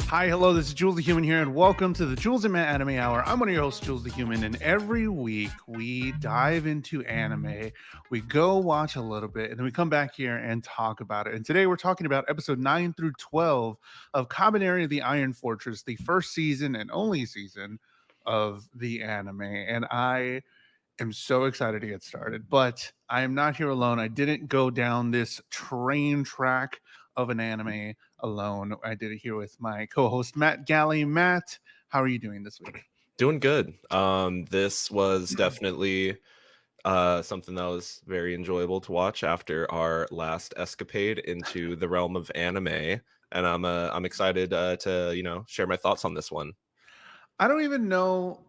Hi, hello, this is Jules the Human here, and welcome to the Jules and Matt Anime Hour. I'm one of your hosts, Jules the Human, and every week we dive into anime. We go watch a little bit, and then we come back here and talk about it. And today we're talking about episode 9 through 12 of Kabaneri the Iron Fortress, the first season and only season of the anime. And I am so excited to get started, but I am not here alone. I didn't go down this train track of an anime alone. I did it here with my co-host Matt Galley. Matt, how are you doing this week? Doing good. This was definitely something that was very enjoyable to watch after our last escapade into the realm of anime, and I'm excited to share my thoughts on this one. I don't even know.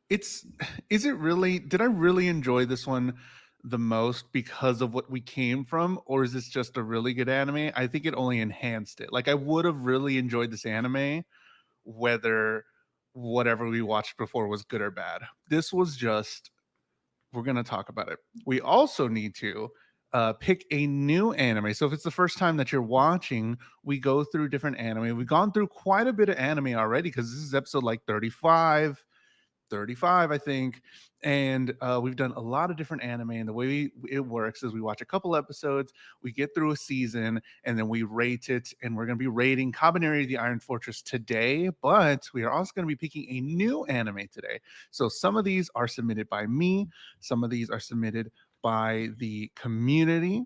It's is it really? Did I really enjoy this one the most because of what we came from, or is this just a really good anime? I think it only enhanced it. Like I would have really enjoyed this anime whether whatever we watched before was good or bad. This was just, we're going to talk about it. We also need to pick a new anime. So if it's the first time that you're watching, we go through different anime. We've gone through quite a bit of anime already because this is episode like 35, I think. And we've done a lot of different anime. And the way it works is we watch a couple episodes, we get through a season, and then we rate it. And we're going to be rating Kabaneri the Iron Fortress today, but we are also going to be picking a new anime today. So some of these are submitted by me, some of these are submitted by the community.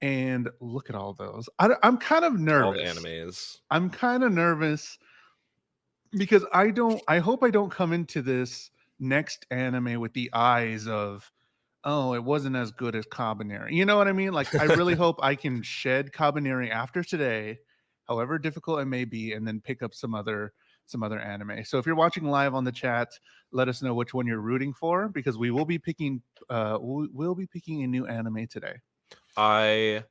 And look at all those. I'm kind of All the nervous. animes. I'm kind of nervous because I hope I don't come into this next anime with the eyes of, oh, it wasn't as good as Kabaneri. You know what I mean? Like I really hope I can shed Kabaneri after today, however difficult it may be, and then pick up some other anime. So if you're watching live on the chat, let us know which one you're rooting for because we will be picking we'll be picking a new anime today. I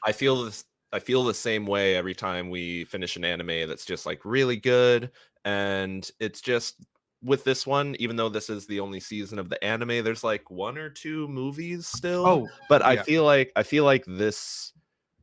I feel this. I feel the same way every time we finish an anime that's just like really good, and it's just with this one, even though this is the only season of the anime, there's like one or two movies still. Oh, But I yeah. feel like this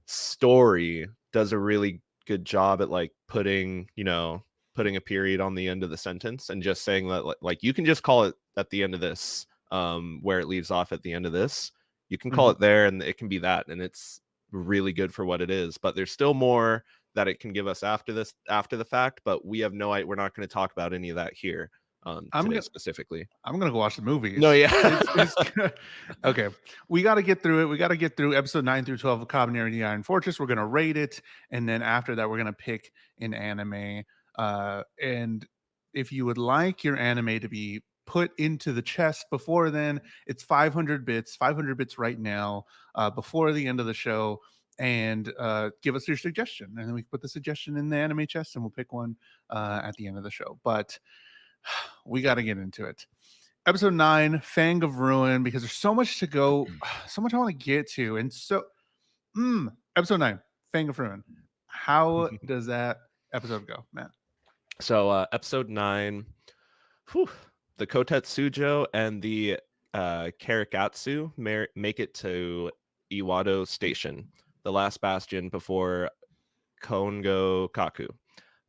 story does a really good job at like putting a period on the end of the sentence and just saying that like you can just call it at the end of this, where it leaves off at the end of this. You can call Mhm. it there and it can be that, and it's really good for what it is. But there's still more that it can give us after the fact, but we have no idea. We're not going to talk about any of that here I'm today gonna specifically. I'm gonna go watch the No, movies. yeah. It's okay. We got to get through it. We got to get through episode 9 through 12 of Kabaneri the Iron Fortress. We're gonna rate it, and then after that, we're gonna pick an anime. And if you would like your anime to be put into the chest before then, it's 500 bits. 500 bits right now. Before the end of the show. And give us your suggestion, and then we can put the suggestion in the anime chest, and we'll pick one at the end of the show. But we got to get into it. Episode 9, Fang of Ruin, because there's so much to go, so much I want to get to. And so, episode 9, Fang of Ruin. How does that episode go, Matt? So episode 9, whew, the Kotetsujo and the Karikatsu make it to Iwado Station, the last bastion before Kongo Kaku.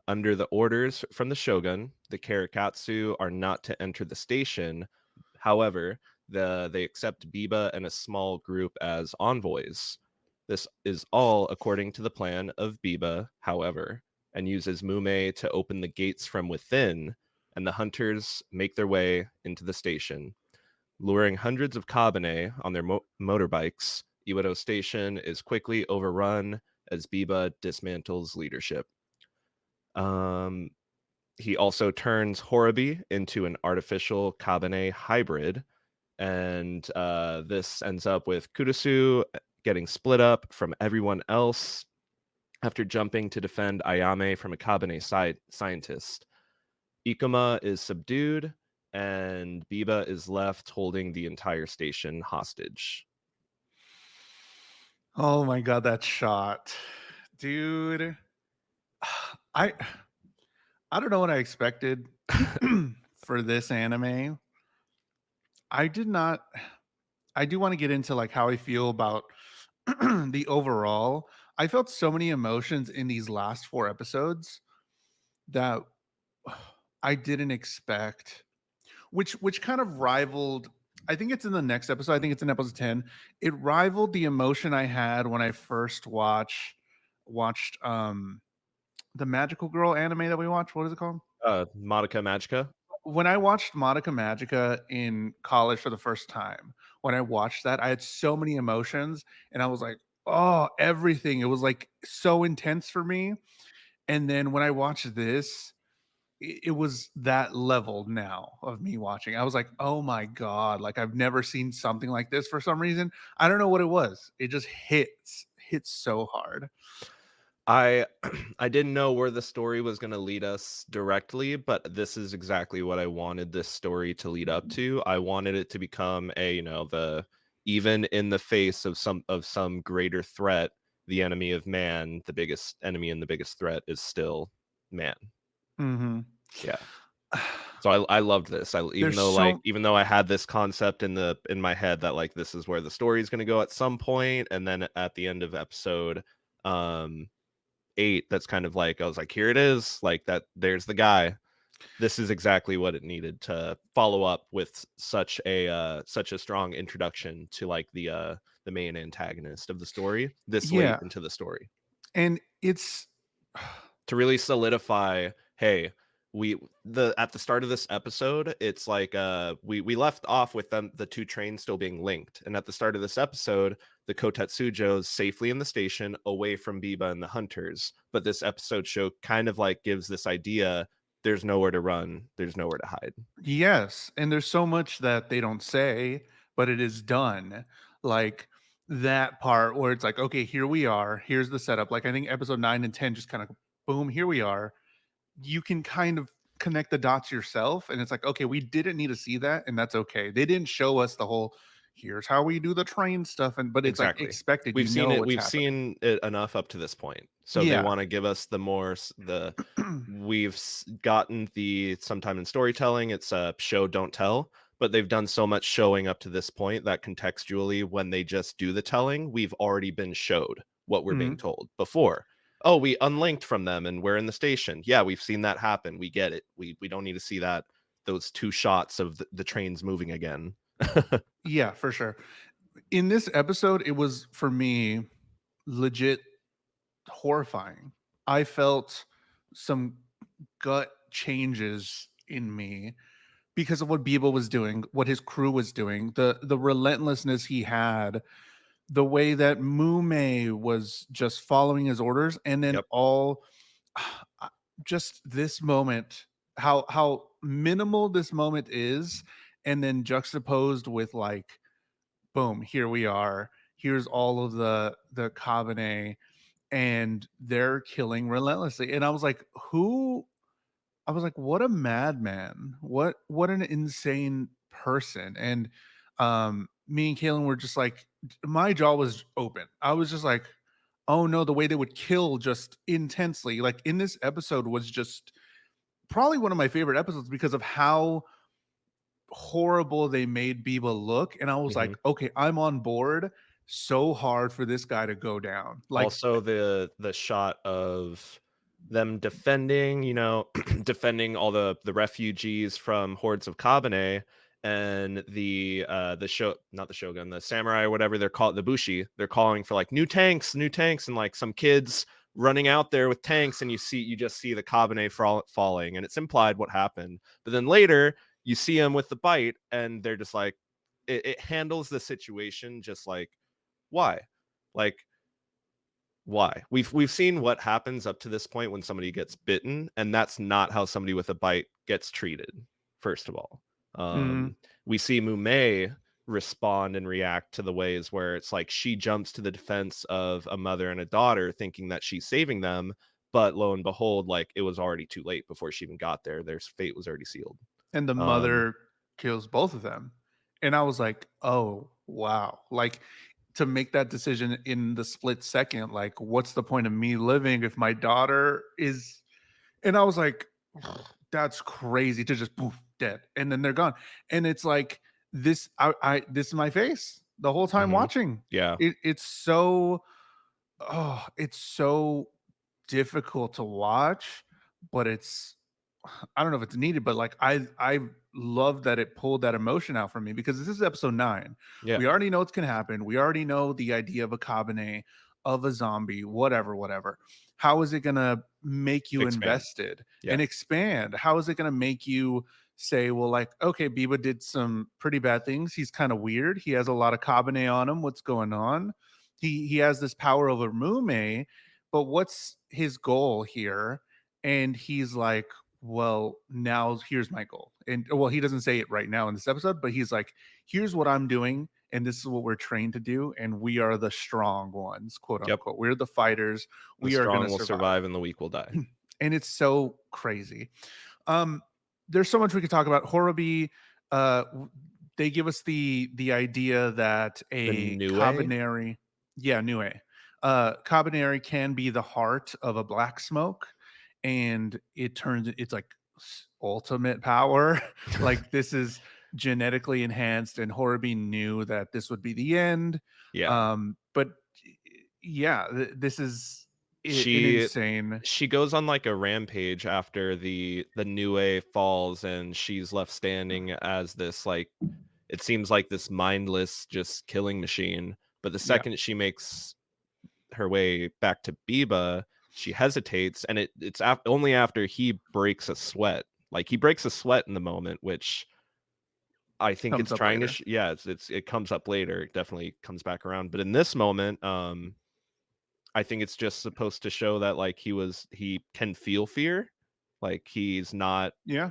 Under the orders from the shogun, the Karikatsu are not to enter the station. However, they accept Biba and a small group as envoys. This is all according to the plan of Biba, however, and uses Mume to open the gates from within, and the hunters make their way into the station. Luring hundreds of kabane on their motorbikes, Iwado Station is quickly overrun as Biba dismantles leadership. Um, he also turns Horobi into an artificial kabane hybrid, and this ends up with Kurusu getting split up from everyone else after jumping to defend Ayame from a kabane scientist. Ikuma is subdued, and Biba is left holding the entire station hostage. Oh my god, that shot. Dude. I I don't know what I expected for this anime. I did not I do want to get into like how I feel about the overall. I felt so many emotions in these last 4 episodes. that I didn't expect, which kind of rivaled. I think it's in the next episode. I think it's in episode 10. It rivaled the emotion I had when I first watched the Magical Girl anime that we watched. What is it called? Madoka Magica. When I watched Monica Magica in college for the first time, when I watched that, I had so many emotions and I was like, oh, everything. It was like so intense for me. And then when I watched this, it was that level now of me watching. I was like, oh my God, like I've never seen something like this for some reason. I don't know what it was. It just hits so hard. I I didn't know where the story was going to lead us directly, but this is exactly what I wanted this story to lead up to. I wanted it to become a, the even in the face of some greater threat, the enemy of man, the biggest enemy and the biggest threat is still man. Mhm. Yeah. So I loved this. There's so Even though I had this concept in my head that like this is where the story is going to go at some point, and then at the end of episode um 8, that's kind of like I was like, here it is, like that. There's the guy. This is exactly what it needed to follow up with such a strong introduction to like the main antagonist of the story this late yeah, into the story and it's to really solidify, hey, we the at the start of this episode, it's like we left off with them, the two trains still being linked, and at the start of this episode the Kotetsujo's safely in the station away from Biba and the hunters, but this episode show kind of like gives this idea there's nowhere to run, there's nowhere to hide. yes, and there's so much that they don't say, but it is done. Like that part where it's like, okay, here we are. Here's the setup. Like I think episode 9 and 10 just kind of boom, here we are. You can kind of connect the dots yourself and it's like, okay, we didn't need to see that and that's okay. They didn't show us the whole here's how we do the train stuff and but it's like Exactly. expected, you know what's We've happening. seen it enough up to this point. So they Yeah. want to give us the more gotten the sometime in storytelling it's a show don't tell, but they've done so much showing up to this point that contextually when they just do the telling, we've already been showed what we're being Mhm. told before. Oh, we unlinked from them and we're in the station. Yeah, we've seen that happen. We get it. We don't need to see that those two shots of the trains moving again. Yeah, for sure. In this episode, it was for me legit horrifying. I felt some gut changes in me because of what Biba was doing, what his crew was doing, the relentlessness he had, the way that Mume was just following his orders, and then Yep. all just this moment, how minimal this moment is, and then juxtaposed with like, boom, here we are. Here's all of the Kabane, and they're killing relentlessly. And I was like, who I was like, what a madman. What an insane person. And me and Kaylin were just like, my jaw was open. I was just like, oh no, the way they would kill just intensely. Like in this episode was just probably one of my favorite episodes because of how horrible they made Biba look. And I was Mhm. like, okay, I'm on board so hard for this guy to go down. Like, Also, the shot of them defending, defending all the refugees from hordes of Kabane, and the show not the shogun, the samurai or whatever they're called, the bushi, they're calling for like new tanks, and like some kids running out there with tanks, and you just see the Kabane falling, and it's implied what happened. But then later you see them with the bite, and they're just like it handles the situation just like why? Like why? We've seen what happens up to this point when somebody gets bitten, and that's not how somebody with a bite gets treated, first of all. mm, We see Mume respond and react to the ways where it's like she jumps to the defense of a mother and a daughter thinking that she's saving them, but lo and behold, like it was already too late before she even got there. Their fate was already sealed. and the Um, mother kills both of them. And I was like, "Oh, wow." Like to make that decision in the split second, like what's the point of me living if my daughter is and I was like, that's crazy to just poof dead and then they're gone. And it's like I this is my face the whole time mhm. watching. Yeah. It's so oh, it's so difficult to watch, but it's I don't know if it's needed, but like I love that it pulled that emotion out from me because this is episode 9. Yeah. We already know what's gonna happen. We already know the idea of a kabane, of a zombie, whatever, whatever. How is it gonna make you Expand. invested Yeah. and expand? How is it gonna make you say, well, like, okay, Biba did some pretty bad things. He's kind of weird. He has a lot of kabane on him. What's going on? He has this power over Mume, but what's his goal here? And he's like, well, now here's my goal. And well, he doesn't say it right now in this episode, but he's like, here's what I'm doing, and this is what we're trained to do, and we are the strong ones, quote Yep. unquote. We're the fighters. The We are going strong to will survive. survive and the weak will die. And it's so crazy. Um, there's so much we could talk about. Horobi, they give us the idea that The a Nue? Kabaneri, yeah, Nue, Kabaneri can be the heart of a black smoke, and it's like ultimate power. Like this is genetically enhanced, and Horobi knew that this would be the end. Yeah. But yeah, this is an She insane. she goes on like a rampage after the Nue falls, and she's left standing as this like it seems like this mindless just killing machine. But the Yeah, second she makes her way back to Biba, she hesitates, and it's only after he breaks a sweat. Like he breaks a sweat in the moment, which I think comes it's up trying to later. yeah, it comes up later. It definitely comes back around. But in this moment, I think it's just supposed to show that like he can feel fear. Like Yeah,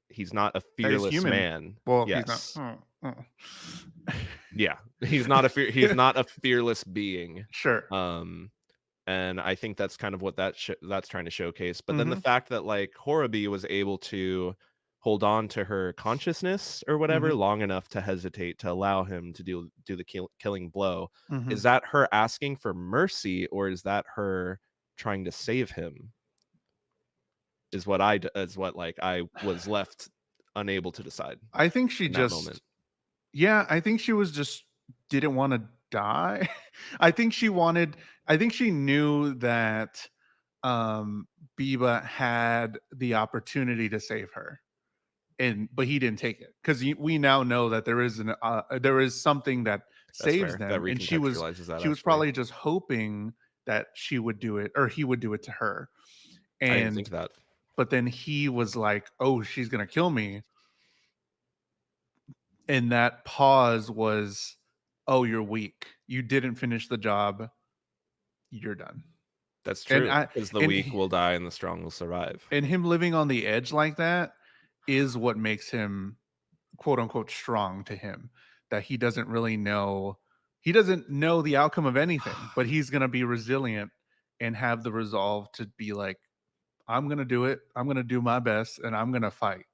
he's not a that he's fearless human. man. Well, he's not. Yes. Oh. Yeah. He's not a fearless being. Sure. Um and I think that's kind of what that's trying to showcase. But then the Mhm, fact that like Horobi was able to hold on to her consciousness or whatever mhm, long enough to hesitate to allow him to do the killing blow, mhm. is that her asking for mercy, or is that her trying to save him? Is what like I was left unable to decide I think she in that moment. just yeah, I think she was just didn't wanna die. I think she wanted I think she knew that, um, Biba had the opportunity to save her, and but he didn't take it 'cause we now know that there is something that That's saves fair. That them, and recontextualizes that she was actually. probably just hoping that she would do it or he would do it to her, I didn't think and of that. but then he was like, "Oh, she's gonna kill me," and that pause was, "Oh, you're weak. You didn't finish the job. You're done." That's And true, I because the and weak will die and the strong will survive. and him living on the edge like that is what makes him quote unquote strong to him, that he doesn't know the outcome of anything, but he's going to be resilient and have the resolve to be like, I'm going to do it. I'm going to do my best and I'm going to fight.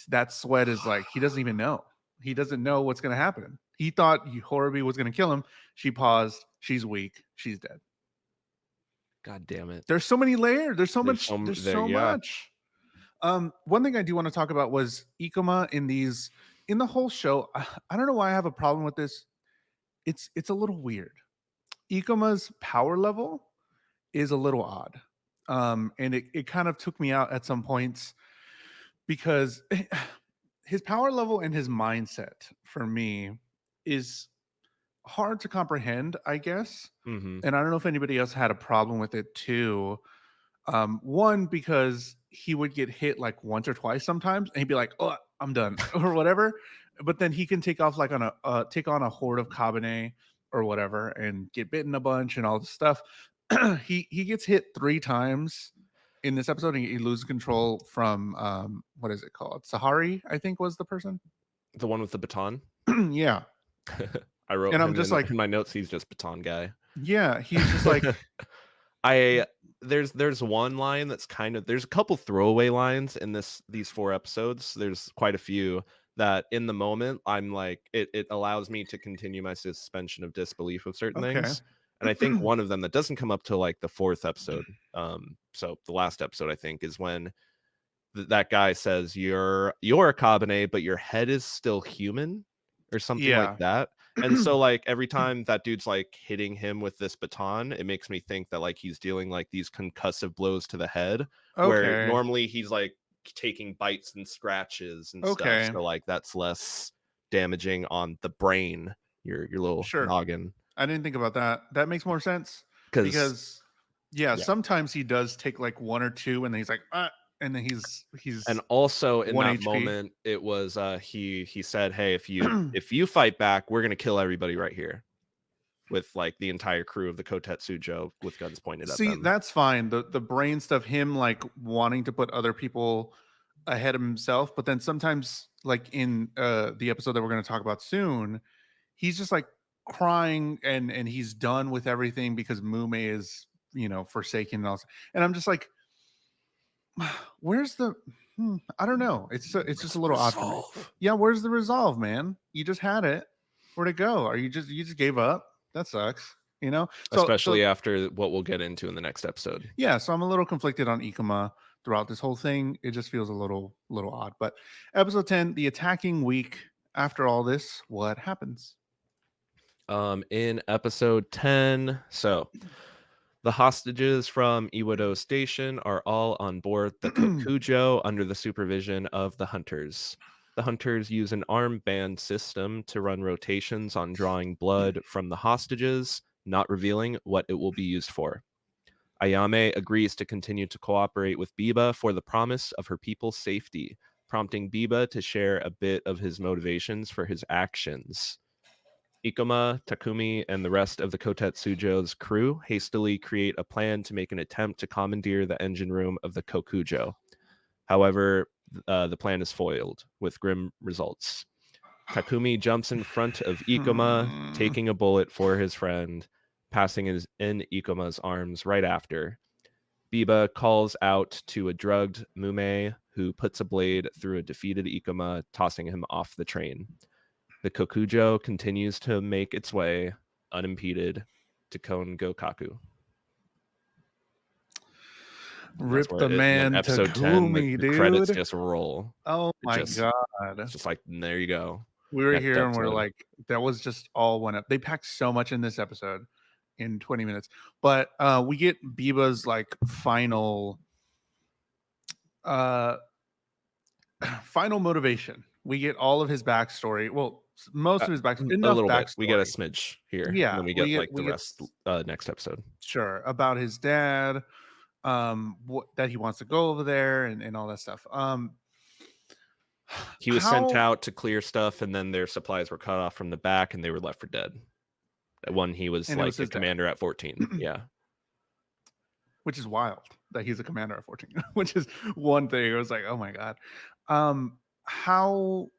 That sweat is like he doesn't even know. He doesn't know what's going to happen. He thought Horobi was going to kill him. She paused. She's weak. She's dead. God damn it. There's so many layers. There's so There's much. some There's there so yeah. much. One thing I do want to talk about was Ikoma in the whole show. I don't know why I have a problem with this. It's a little weird. Ikoma's power level is a little odd. And it kind of took me out at some points because his power level and his mindset for me is hard to comprehend, I guess. Mhm. And I don't know if anybody else had a problem with it too. One, because he would get hit like once or twice sometimes, and he'd be like, "Oh, I'm done," or whatever. But then he can take off like on a take on a horde of Kabane or whatever, and get bitten a bunch and all this stuff. He gets hit 3 times in this episode, and he loses control from what is it called? Sahari, I think was the person. The one with the baton? Yeah, I wrote and I'm him just like, in my notes, he's just baton guy. yeah, he's just like, I there's one line that's kind of there's a couple throwaway lines in these 4 episodes. There's quite a few that in the moment I'm like it allows me to continue my suspension of disbelief of certain okay, things. And I think one of them that doesn't come up till like the 4th episode, so the last episode I think is when that guy says you're a Kabane, but your head is still human or something like yeah, that. And so like every time that dude's like hitting him with this baton, it makes me think that like he's dealing like these concussive blows to the head, where Okay. normally he's like taking bites and scratches and stuff. Okay. So like that's less damaging on the brain, your little Sure. noggin. I didn't think about that. That makes more sense Because because yeah, yeah. sometimes he does take like one or two and then he's like, and then And he's also in 1 that HP. moment, it was he said, "Hey, if you fight back, we're gonna kill everybody right here." With like the entire crew of the Kotetsujo with guns pointed at See, them. that's fine. The brain stuff, him like wanting to put other people ahead of himself, but then sometimes like in the episode that we're going to talk about soon, he's just like crying and he's done with everything because Mume is, forsaken and all. And I'm just like, where's the I don't know. It's just Where's a the little odd for me. resolve? Yeah, where's the resolve, man? You just had it. Where'd it go? Are you just gave up? That sucks. So Especially after what we'll get into in the next episode. yeah, so I'm a little conflicted on Ikuma throughout this whole thing. It just feels a little odd. But episode 10, the attacking week. After all this, what happens? In episode 10, so the hostages from Iwado Station are all on board the Kokujo under the supervision of the hunters. The hunters use an armband system to run rotations on drawing blood from the hostages, not revealing what it will be used for. Ayame agrees to continue to cooperate with Biba for the promise of her people's safety, prompting Biba to share a bit of his motivations for his actions. Ikuma, Takumi, and the rest of the Kotetsujo's crew hastily create a plan to make an attempt to commandeer the engine room of the Kokujo. However, the plan is foiled, with grim results. Takumi jumps in front of Ikuma, Hmm. taking a bullet for his friend, passing in Ikuma's arms right after. Biba calls out to a drugged Mume, who puts a blade through a defeated Ikuma, tossing him off the train. The Kokujo continues to make its way, unimpeded, to Kongokaku. And that's Rip where the and then man episode 10, Takumi, the credits dude. just roll. Oh It my just god. it's just like, there you go. We were Next here and we're episode. like, that was just all one up. They packed so much in this episode in 20 minutes. But we get Biba's like uh final motivation. We get all of his backstory. Well, most of his backstory, A enough little bit. We get a backstory. smidge here, and Yeah, then we we get get like the rest next episode. sure about his dad, that he wants to go over there and all that stuff. He was sent How out to clear stuff, and then their supplies were cut off from the back, and they were left for dead. When he was and it like was a his dad, commander at 14. Yeah. which is wild that he's a commander at 14, which is one thing. I was like, oh my god. Um, how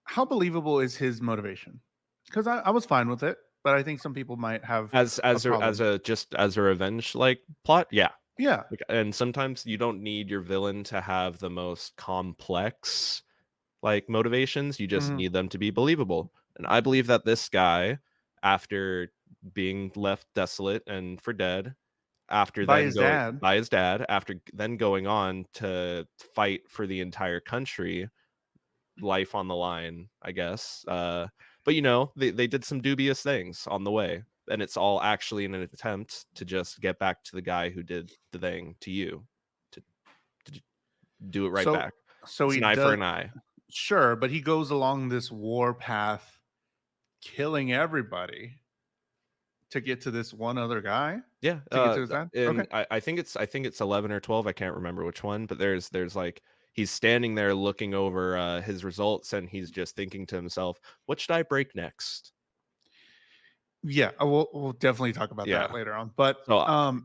how believable is his motivation? Because I was fine with it, but I think some people might have As a as a as problem. a just as a revenge like plot, yeah. Yeah. Like, and sometimes you don't need your villain to have the most complex like motivations. You just Mhm. need them to be believable. And I believe that this guy, after being left desolate and for dead, after By then his going dad. by his dad, after then going on to fight for the entire country, life on the line, I guess. But they did some dubious things on the way, and it's all actually in an attempt to just get back to the guy who did the thing to you, to, to do it right So back. so It's he an eye for does an eye. sure, but he goes along this war path killing everybody to get to this one other guy? Yeah, To get to his dad? Okay. and I think it's 11 or 12. I can't remember which one, but there's like he's standing there looking over his results, and he's just thinking to himself, "What should I break next?" Yeah, we'll definitely talk about that Yeah. later on. But So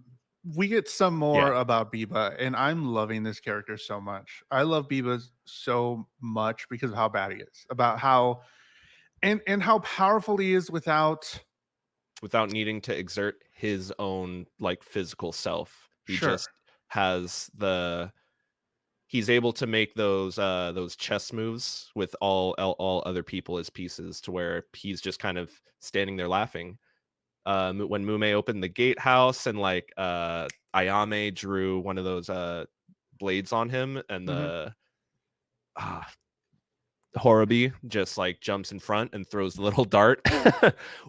we get some more yeah, about Biba, and I'm loving this character so much. I love Biba so much because of how bad he is, about how and how powerful he is without without needing to exert his own like physical self, he sure. just has the he's able to make those chess moves with all other people as pieces to where he's just kind of standing there laughing. When Mume opened the gatehouse and like Ayame drew one of those blades on him, and Mhm. the ah, Horobi just like jumps in front and throws the little dart.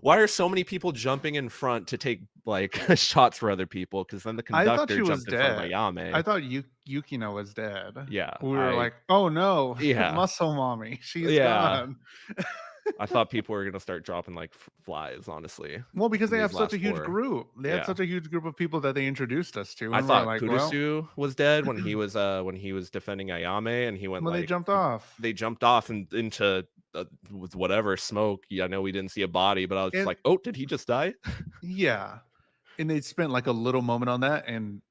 Why are so many people jumping in front to take like shots for other people? Because then the I thought conductor she was jumped in front of dead. I Ayame. thought Yukino was dead. Yeah, We were like, "Oh no, yeah, muscle mommy, she's yeah. gone." I thought people were gonna start dropping like flies, honestly, Well, because in they these have such a last huge four. group. They had Yeah. such a huge group of people that they introduced us to, I and we're thought like, "Well, Kurusu was dead when he was defending Ayame, and he went well, they like jumped off." they jumped off and into with whatever smoke. Yeah, I know we didn't see a body, but I was just And like, "Oh, did he just die?" yeah, and they spent like a little moment on that, and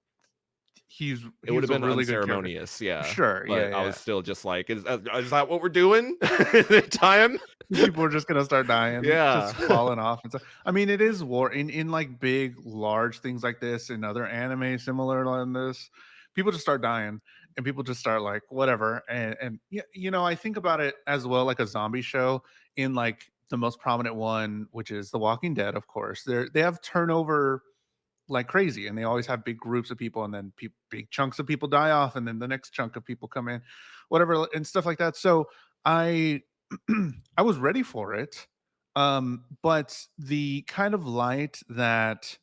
he's It would have a been really good character. unceremonious, yeah, Sure, yeah, but I yeah. was still just like, is that what we're doing? Is it time?" People are just gonna start dying, Yeah. just falling off and stuff. I mean, it is war in like big, large things like this and other anime similar on this. People just start dying, and people just start like whatever. And I think about it as well, like a zombie show. In like the most prominent one, which is The Walking Dead, of course. They have turnover like crazy, and they always have big groups of people, and then big chunks of people die off, and then the next chunk of people come in, whatever, and stuff like that. So I I was ready for it, but the kind of light that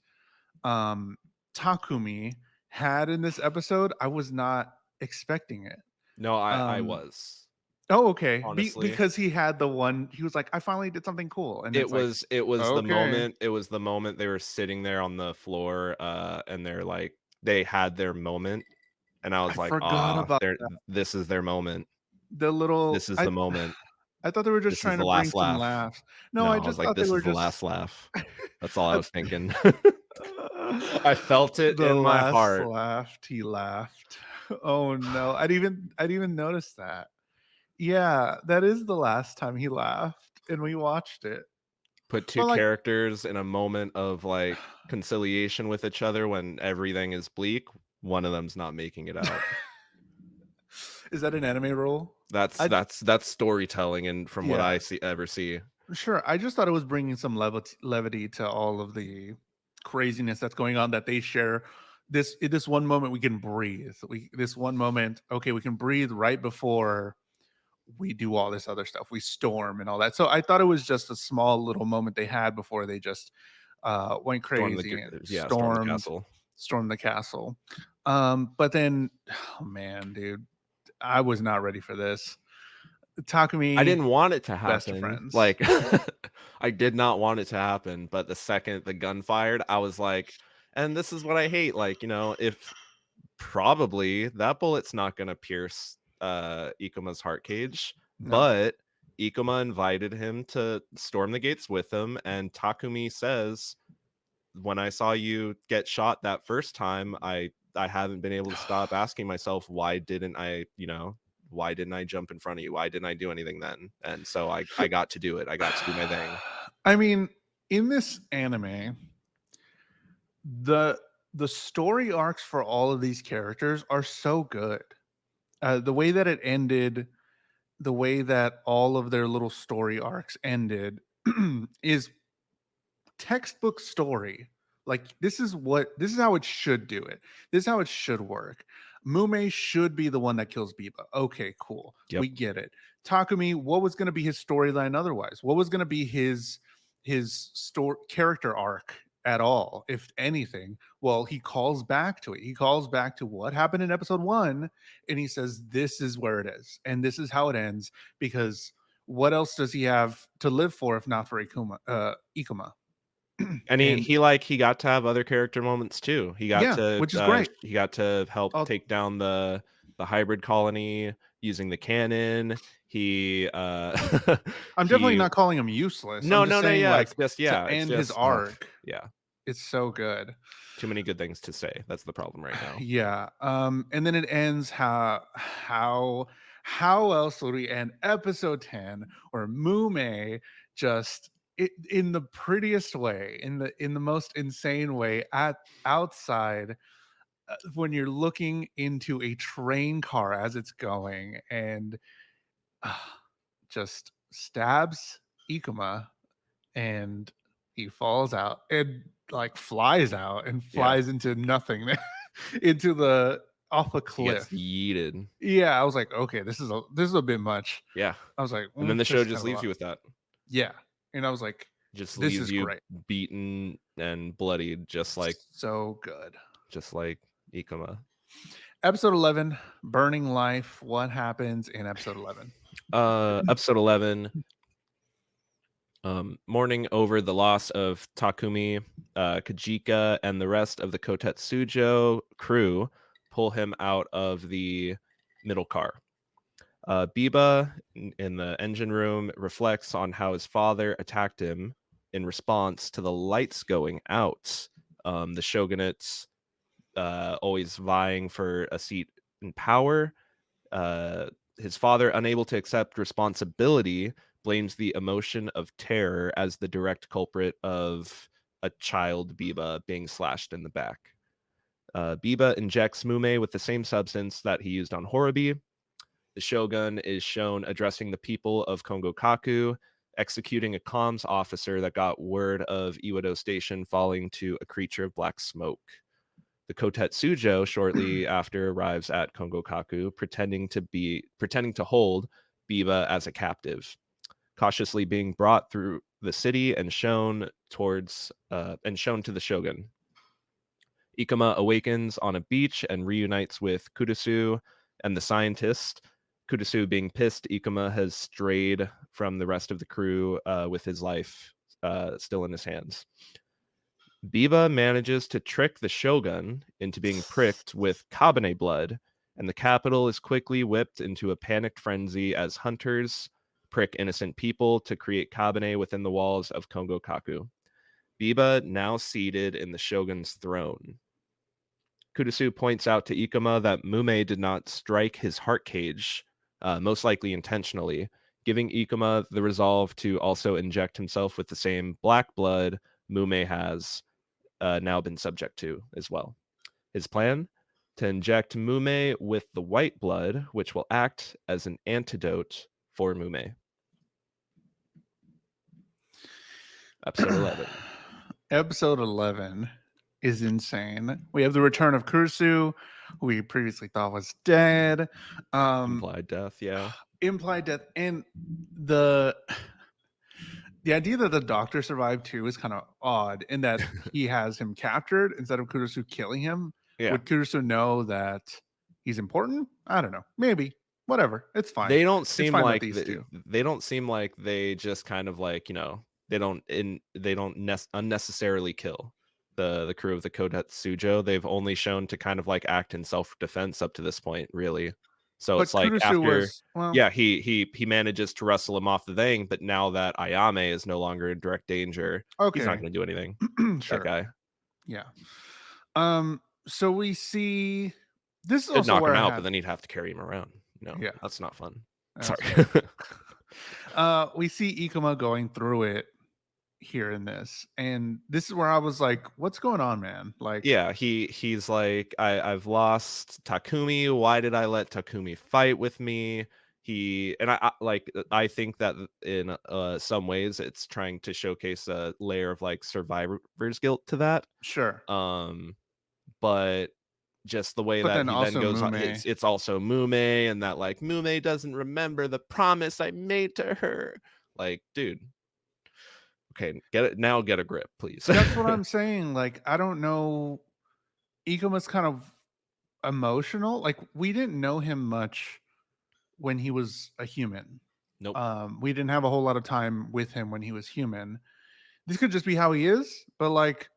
um Takumi had in this episode, I was not expecting it. No, I um was, oh, okay. honestly. Because he had the one, he was like, I finally did something cool, and it's like, okay, It was the moment they were sitting there on the floor, and they're like they had their moment, and I I was like, forgot "Ah, about they're this is their moment. the little This is the moment. I thought they were just This is trying the to bring last some laugh." laughs. No, I No, I was just like, thought they "This were is the just last laugh." That's all I I was thinking. I felt it the in my last heart. laughed, he laughed. Oh, no. I'd even noticed that. Yeah, that is the last time he laughed, and we watched it. Put 2 But, like, characters in a moment of, like, conciliation with each other when everything is bleak, one of them's not making it out. is that an anime rule? I That's storytelling and from what I Yeah, see. sure. I just thought it was bringing some levity to all of the craziness that's going on, that they share this one moment we can breathe. This one moment, okay, we can breathe right before we do all this other stuff. We storm and all that. So I thought it was just a small little moment they had before they just went crazy and Storm the castle. stormed the castle. But then, oh man, dude, I was not ready for this. I Takumi, didn't want it to best of happen, friends. like, I did not want it to happen, but the second the gun fired, I was like and this is what I hate, like, if probably that bullet's not gonna pierce, Ikuma's heart cage, No. but Ikuma invited him to storm the gates with him, and Takumi says, "When I saw you get shot that first time, I haven't been able to stop asking myself, why didn't I jump in front of you? Why didn't I do anything then?" And so I got to do it. I got to do my thing. I mean, in this anime, the the story arcs for all of these characters are so good. The way that it ended, the way that all of their little story arcs ended, is textbook story. Like, this is how it should do it. This is how it should work. Mume should be the one that kills Biba. Okay, cool. Yep. We get it. Takumi, what was going to be his storyline otherwise? What was going to be his story character arc at all, if anything? Well, he calls back to it. He calls back to what happened in episode 1, and he says this is where it is and this is how it ends, because what else does he have to live for if not for Ikuma? And And he got to have other character moments too. yeah, which is great. He got to help I'll, take down the hybrid colony using the cannon. He I'm definitely he not calling him useless. I'm no, just no, no, saying, yeah, like, to it's end his just arc, yeah, it's so good. too many good things to say. That's the problem right now. Yeah. And then it ends how else would we end episode 10, or Mume just in the prettiest way, in the most insane way, at outside, when you're looking into a train car as it's going, and uh, just stabs Ikuma, and he falls out and like flies out and Yeah. flies into nothing, into the off a He gets cliff. yeeted. Yeah, I was like, okay, this is a bit much. Yeah. I was like, And then the this show is kind just of a leaves lot. you with that. Yeah, and I was like, Just this leaves is you great, beaten and bloodied, so good. just like Ikuma. Episode 11, Burning Life. What happens in episode 11? Episode 11, mourning over the loss of Takumi, Kajika, and the rest of the Kotetsujo crew pull him out of the middle car. Biba, in the engine room, reflects on how his father attacked him in response to the lights going out. The shogunates always vying for a seat in power. His father, unable to accept responsibility, blames the emotion of terror as the direct culprit of a child Biba being slashed in the back. Biba injects Mume with the same substance that he used on Horobi. The shogun is shown addressing the people of Kongokaku, executing a comms officer that got word of Iwado Station falling to a creature of black smoke. The Kotetsujo shortly after arrives at Kongokaku, pretending to hold Biba as a captive, cautiously being brought through the city and shown to the shogun. Ikuma awakens on a beach and reunites with Kurusu and the scientist. Kurusu being pissed Ikuma has strayed from the rest of the crew with his life still in his hands. Biba manages to trick the shogun into being pricked with kabane blood, and the capital is quickly whipped into a panicked frenzy as hunters prick innocent people to create kabane within the walls of Kongokaku. Biba now seated in the shogun's throne. Kurusu points out to Ikuma that Mume did not strike his heart cage, most likely intentionally, giving Ikuma the resolve to also inject himself with the same black blood Mume has now been subject to as well. His plan? To inject Mume with the white blood, which will act as an antidote for Mume. Episode 11. Episode 11 is insane. We have the return of Kursu, who we previously thought was dead. Implied death, yeah. Implied death, and the idea that the doctor survived too is kind of odd in that he has him captured instead of Kurusu killing him. Yeah. Would Kurusu know that he's important? I don't know. Maybe. Whatever. It's fine. They don't It's seem fine with like these two. they don't seem like they just kind of like, they don't unnecessarily kill the crew of the Kotetsujo. They've only shown to kind of like act in self-defense up to this point, really. So But it's like Kurusu after was, well, yeah, he manages to wrestle him off the thing, but now that Ayame is no longer in direct danger, he's not okay. going to do anything. Sure. That guy Yeah. So we see this is could also knock where him I out, had but then he'd have to carry him around. No, yeah. that's not fun. That's Sorry. we see Ikuma going through it here in this, and this is where I was like, "What's going on, man?" Like, Yeah, he's like, I've lost Takumi. Why did I let Takumi fight with me? I think that in some ways it's trying to showcase a layer of like survivor's guilt to that. sure, But just the way but that then he then also goes on, Mume. it's also Mume, and that like Mume doesn't remember the promise I made to her. Like, dude, okay, get a grip, please. That's what I'm saying. Like, I don't know. Ikuma's kind of emotional. Like, we didn't know him much when he was a human. Nope. We didn't have a whole lot of time with him when he was human. This could just be how he is, but like,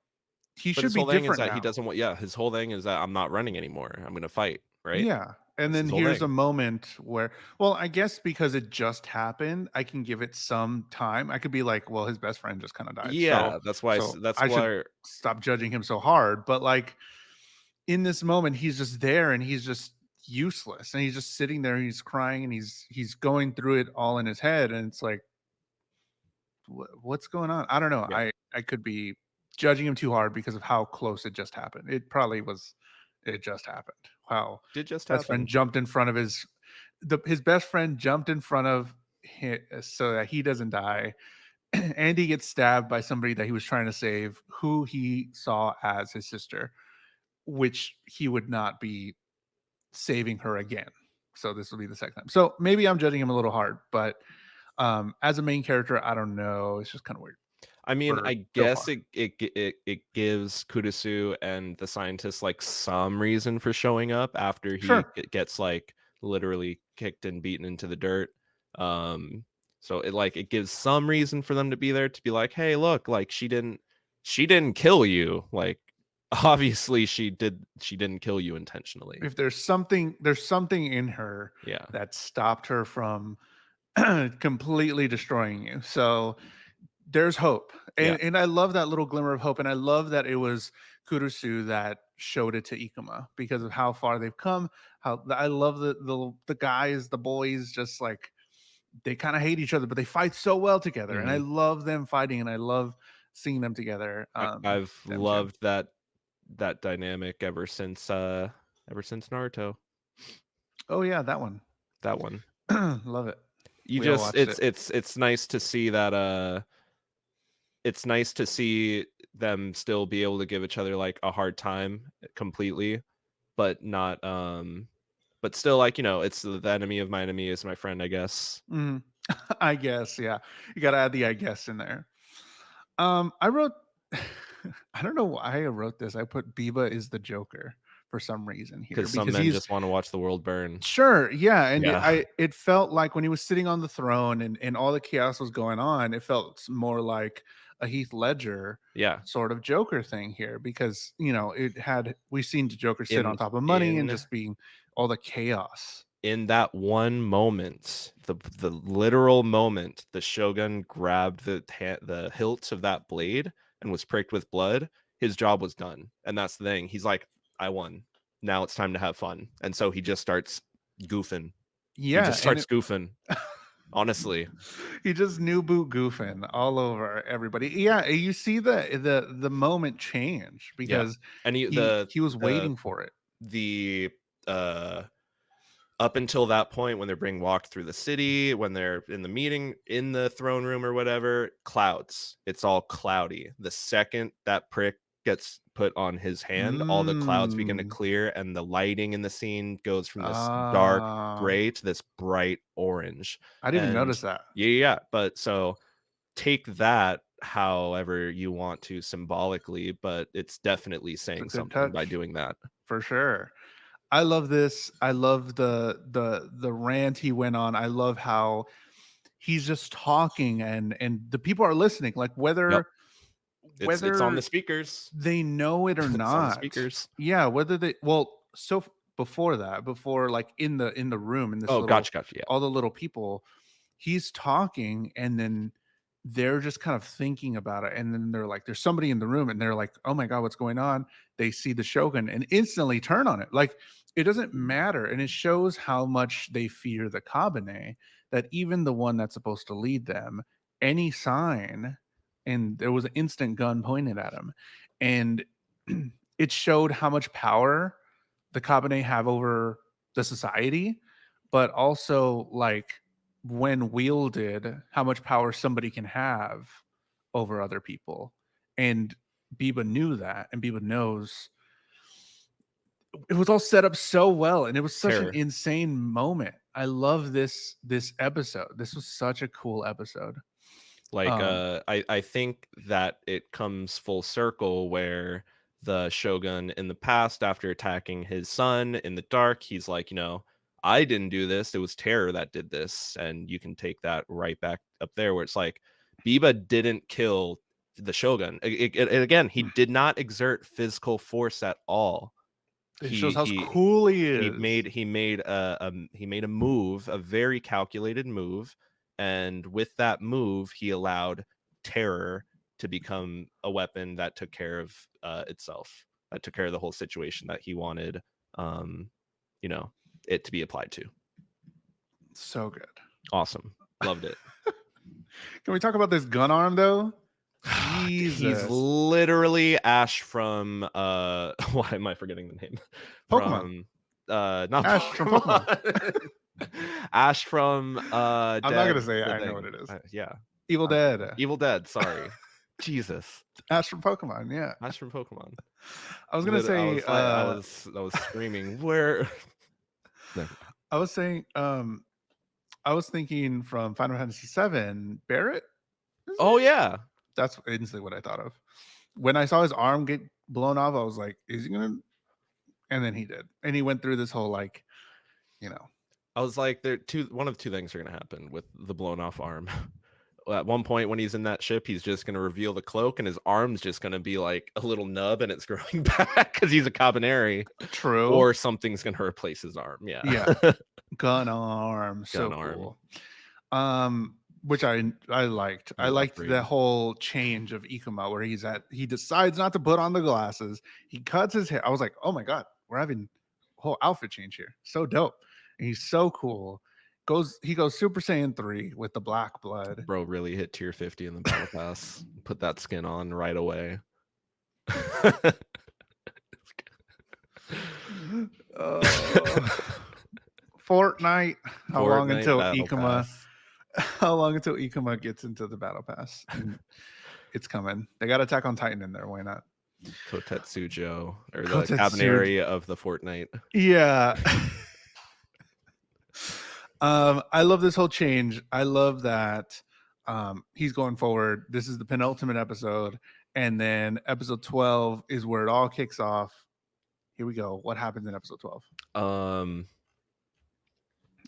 he But should his be whole thing is different that he now. doesn't want. Yeah, his whole thing is that I'm not running anymore. I'm gonna fight. Right. Yeah. And That's then his whole here's a thing. moment where, well, I guess because it just happened, I can give it some time. I could be like, well, his best friend just kind of died. Yeah, that's why. So That's I should why. stop judging him so hard. But like in this moment, he's just there and he's just useless. And he's just sitting there and he's crying and he's going through it all in his head. And it's like, what's going on? I don't know. Yeah, I could be judging him too hard because of how close it just happened. It probably was. It just happened. Wow. did just Best friend happen. jumped in front of his best friend jumped in front of him so that he doesn't die. And he gets stabbed by somebody that he was trying to save, who he saw as his sister, which he would not be saving her again. So this will be the second time. So maybe I'm judging him a little hard, but as a main character, I don't know. It's just kind of weird I mean, for I so guess far. it gives Kurusu and the scientists like some reason for showing up after he Sure. gets like literally kicked and beaten into the dirt. Um, so it gives some reason for them to be there to be like, hey, look, like she didn't kill you. Like obviously she didn't kill you intentionally. If there's something in her Yeah. that stopped her from completely destroying you. So there's hope. Yeah. And I love that little glimmer of hope. And I love that it was Kurusu that showed it to Ikuma because of how far they've come. I love the guys, the boys, just like they kind of hate each other, but they fight so well together. And I Mhm. love them fighting and I love seeing them together. I've Them two. loved that dynamic ever since Naruto. Oh yeah, that one. That one. Love it. You We all just watched it. it's nice to see that it's nice to see them still be able to give each other like a hard time completely, but not but still like, it's the enemy of my enemy is my friend, I guess. Mhm. I guess, yeah. You gotta add the I guess in there. I wrote I don't know why I wrote this. I put Biba is the Joker for some reason here Because some because men he's just want to watch the world burn. sure, yeah, and Yeah. it felt like when he was sitting on the throne and all the chaos was going on, it felt more like a Heath Ledger Yeah. sort of Joker thing here because it had we've seen the Joker sit on In top of money and in just being all the chaos. in that one moment, the literal moment the shogun grabbed the hilt of that blade and was pricked with blood, his job was done. And that's the thing. He's like, I won. Now it's time to have fun. And so he just starts goofing. He Yeah, just and starts goofing. Honestly. he just new boot goofing all over everybody. Yeah, you see the moment change Yeah. because And he was waiting for it. the uh up until that point when they're being walked through the city, when they're in the meeting in the throne room or whatever, clouds. It's all cloudy. The second that prick gets put on his hand, all the clouds begin to Mm. clear and the lighting in the scene goes from this dark Ah, gray to this bright orange. I didn't even And notice that. yeah, yeah. But so take that however you want to symbolically, but it's definitely It's a saying good something by touch doing that. for sure. I love this. I love the rant he went on. I love how he's just talking and the people are listening, like Yep. It's on the whether speakers. they know it or It's on the not. speakers. Yeah, whether they before that, before like in the room in this Oh, little gotcha, gotcha. Yeah. all the little people, he's talking and then they're just kind of thinking about it and then they're like there's somebody in the room and they're like, "Oh my god, what's going on?" They see the shogun and instantly turn on it. Like it doesn't matter and it shows how much they fear the kabane that even the one that's supposed to lead them, any sign and there was an instant gun pointed at him and it showed how much power the Kabane have over the society, but also like when wielded, how much power somebody can have over other people. And Biba knew that, and Biba knows it was all set up so well, and it was such an Terror. insane moment. I love this episode. This was such a cool episode. Like, Um, I think that it comes full circle where the Shogun in the past, after attacking his son in the dark, he's like, I didn't do this. It was Terror that did this. And you can take that right back up there where it's like, Biba didn't kill the Shogun. Again, he did not exert physical force at all. it shows He how he cool he he is. made he made he made a move, a very calculated move, and with that move, he allowed terror to become a weapon that took care of itself, that took care of the whole situation that he wanted, um, you know, it to be applied to. So good. Awesome, loved it. Can we talk about this gun arm though? He's Jesus. literally Ash from why am I forgetting the name? Pokemon. From not Ash from Pokemon. Pokemon. Ash from I'm not Dead gonna say it. the I know what thing. it is. Yeah. Evil Dead. Evil Dead, sorry. Jesus. Ash from Pokemon. Yeah. Ash from Pokemon. I was gonna I say was like I was screaming, where Never. I was saying, I was thinking from Final Fantasy VII, Barrett. His Oh name? yeah. That's instantly what I thought of. When I saw his arm get blown off, I was like, "Is he gonna?" And then he did, and he went through this whole like, you know, I was like, one of two things are gonna happen with the blown off arm. At one point when he's in that ship, he's just gonna reveal the cloak, and his arm's just gonna be like a little nub, and it's growing back because he's a Kabaneri, true. or something's gonna replace his arm. Yeah, Yeah, gun arm, gun so arm, cool. Which I liked. I little liked the upgrade. whole change of Ikuma where he decides not to put on the glasses. He cuts his hair. I was like, oh my god, we're having a whole outfit change here. So dope. And he's so cool. He goes Super Saiyan 3 with the black blood. Bro really hit tier 50 in the battle pass. Put that skin on right away. Fortnite. How long Fortnite until battle Ikuma? pass. How long until Ikuma gets into the battle pass? And it's coming. They got Attack on Titan in there. Why not? Kotetsujo, or the Kotetsu. Kabaneri of the Fortnite. Yeah. I love this whole change. I love that he's going forward. This is the penultimate episode, and then episode 12 is where it all kicks off. Here we go. What happens in episode 12?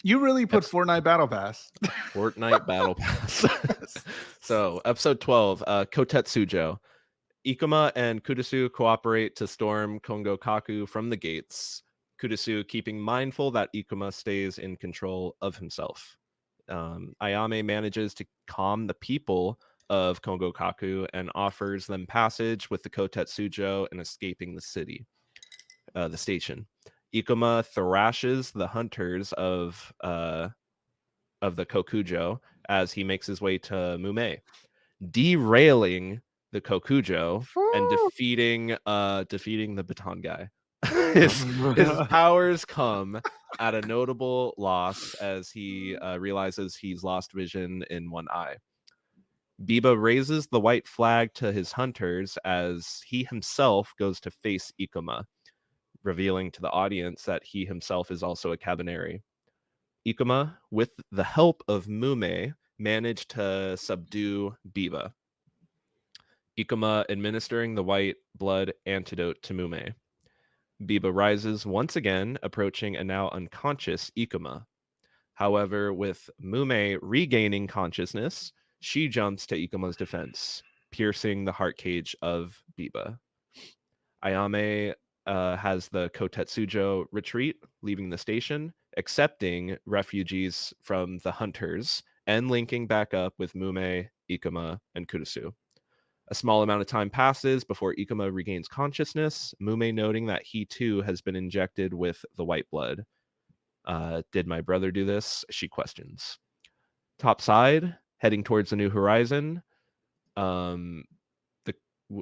You really put Fortnite Battle Pass. Fortnite Battle Pass. So, episode 12, Kotetsujo. Ikuma and Kudesu cooperate to storm Kongo Kaku from the gates. Kudesu keeping mindful that Ikuma stays in control of himself. Ayame manages to calm the people of Kongo Kaku and offers them passage with the Kotetsujo and escaping the city, the station. Ikuma thrashes the hunters of the Kokujo as he makes his way to Mume, derailing the Kokujo and defeating the baton guy. his powers come at a notable loss as he realizes he's lost vision in one eye. Biba raises the white flag to his hunters as he himself goes to face Ikuma, revealing to the audience that he himself is also a Kabaneri. Ikuma, with the help of Mume, managed to subdue Biba. Ikuma administering the white blood antidote to Mume. Biba rises once again, approaching a now unconscious Ikuma. However, with Mume regaining consciousness, she jumps to Ikuma's defense, piercing the heart cage of Biba. Ayame has the Kotetsujo retreat, leaving the station, accepting refugees from the hunters, and linking back up with Mume, Ikuma, and Kudesu. A small amount of time passes before Ikuma regains consciousness, Mume noting that he too has been injected with the white blood. Did my brother do this? She questions. Topside, heading towards the new horizon. The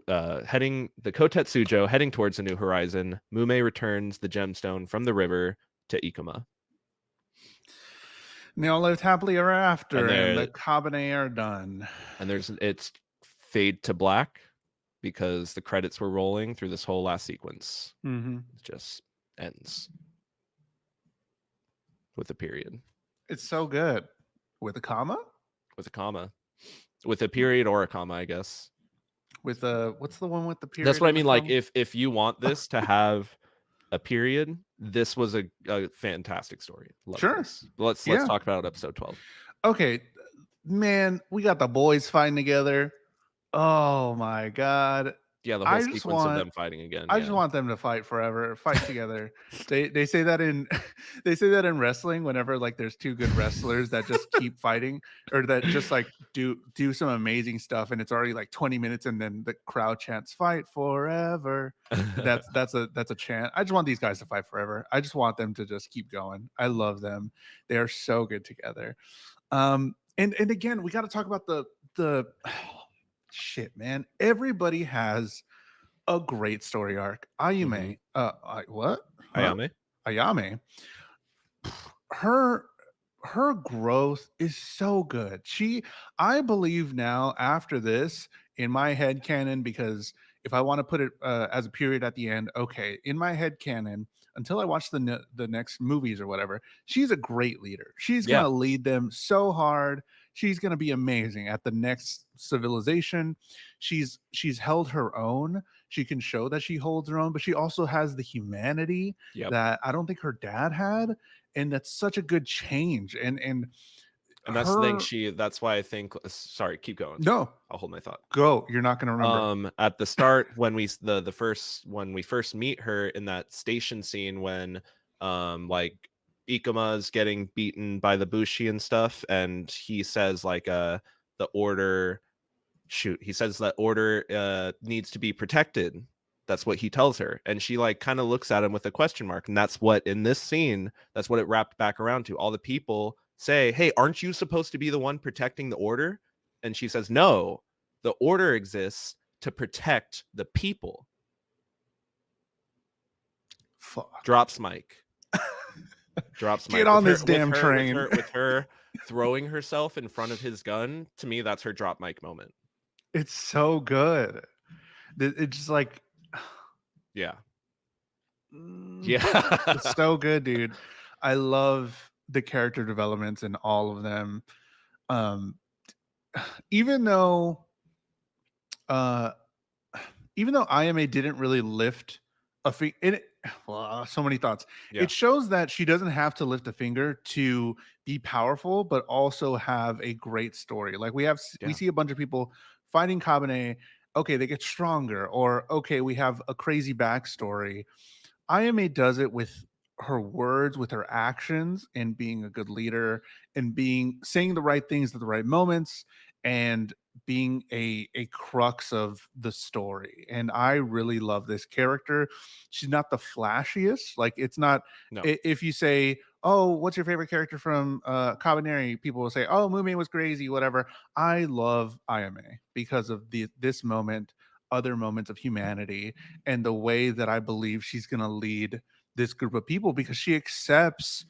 Kotetsujo heading towards the new horizon. Mume returns the gemstone from the river to Ikuma. And they all lived happily ever after, and the And Kabane are done. And it's fade to black because the credits were rolling through this whole last sequence. Mm-hmm. It just ends with a period. It's so good. With a comma? With a comma. With a period or a comma, I guess. With a what's the one with the period? That's what I and the mean. Like comma? if you want this to have a period, this was a fantastic story. Love Sure. this. Let's Yeah. talk about episode 12. Okay, man, we got the boys fighting together. Oh my god. Yeah, the whole sequence of them fighting again. I just want them to fight forever, fight together. They say that in they say that in wrestling whenever like there's two good wrestlers that just keep fighting or that just like do some amazing stuff and it's already like 20 minutes and then the crowd chants fight forever. That's a chant. I just want these guys to fight forever. I just want them to just keep going. I love them. They are so good together. And again, we got to talk about the shit, man. Everybody has a great story arc. Ayame, what? Huh? Ayame. Ayame. Her growth is so good. I believe now after this in my head canon because if I want to put it as a period at the end, okay, in my head canon, until I watch the next movies or whatever, she's a great leader. She's Yeah. gonna lead them so hard. She's gonna be amazing at the next civilization. She's held her own. She can show that she holds her own, but she also has the humanity Yep. that I don't think her dad had, and that's such a good change. And And that's the thing. her That's why I think. Sorry, keep going. no, I'll hold my thought. go. You're not gonna remember. At the start, when the first when we first meet her in that station scene, when like Ikuma's getting beaten by the Bushi and stuff, and he says like the order he says that order needs to be protected. That's what he tells her, and she like kind of looks at him with a question mark. And that's what in this scene, that's what it wrapped back around to. All the people say, hey, aren't you supposed to be the one protecting the order? And she says, no, the order exists to protect the people. Fuck. Drops mic. Drops mic. Get on this damn train. With her throwing herself in front of his gun. To me, that's her drop mic moment. It's so good. It's just like, Yeah. yeah, it's so good, dude. I love the character developments in all of them. Um, even though, uh, even though IMA didn't really lift a finger, well, so many thoughts. Yeah. It shows that she doesn't have to lift a finger to be powerful, but also have a great story. Like we Yeah. see a bunch of people fighting Kabane. Okay, they get stronger, or okay, we have a crazy backstory. IMA does it with her words, with her actions, and being a good leader, and being saying the right things at the right moments, and being a crux of the story. And I really love this character. She's not the flashiest. Like it's not No. if you say, "Oh, what's your favorite character from Kabaneri?" People will say, "Oh, Mume was crazy, whatever." I love IMA because of this moment, other moments of humanity, and the way that I believe she's going to lead this group of people, because she accepts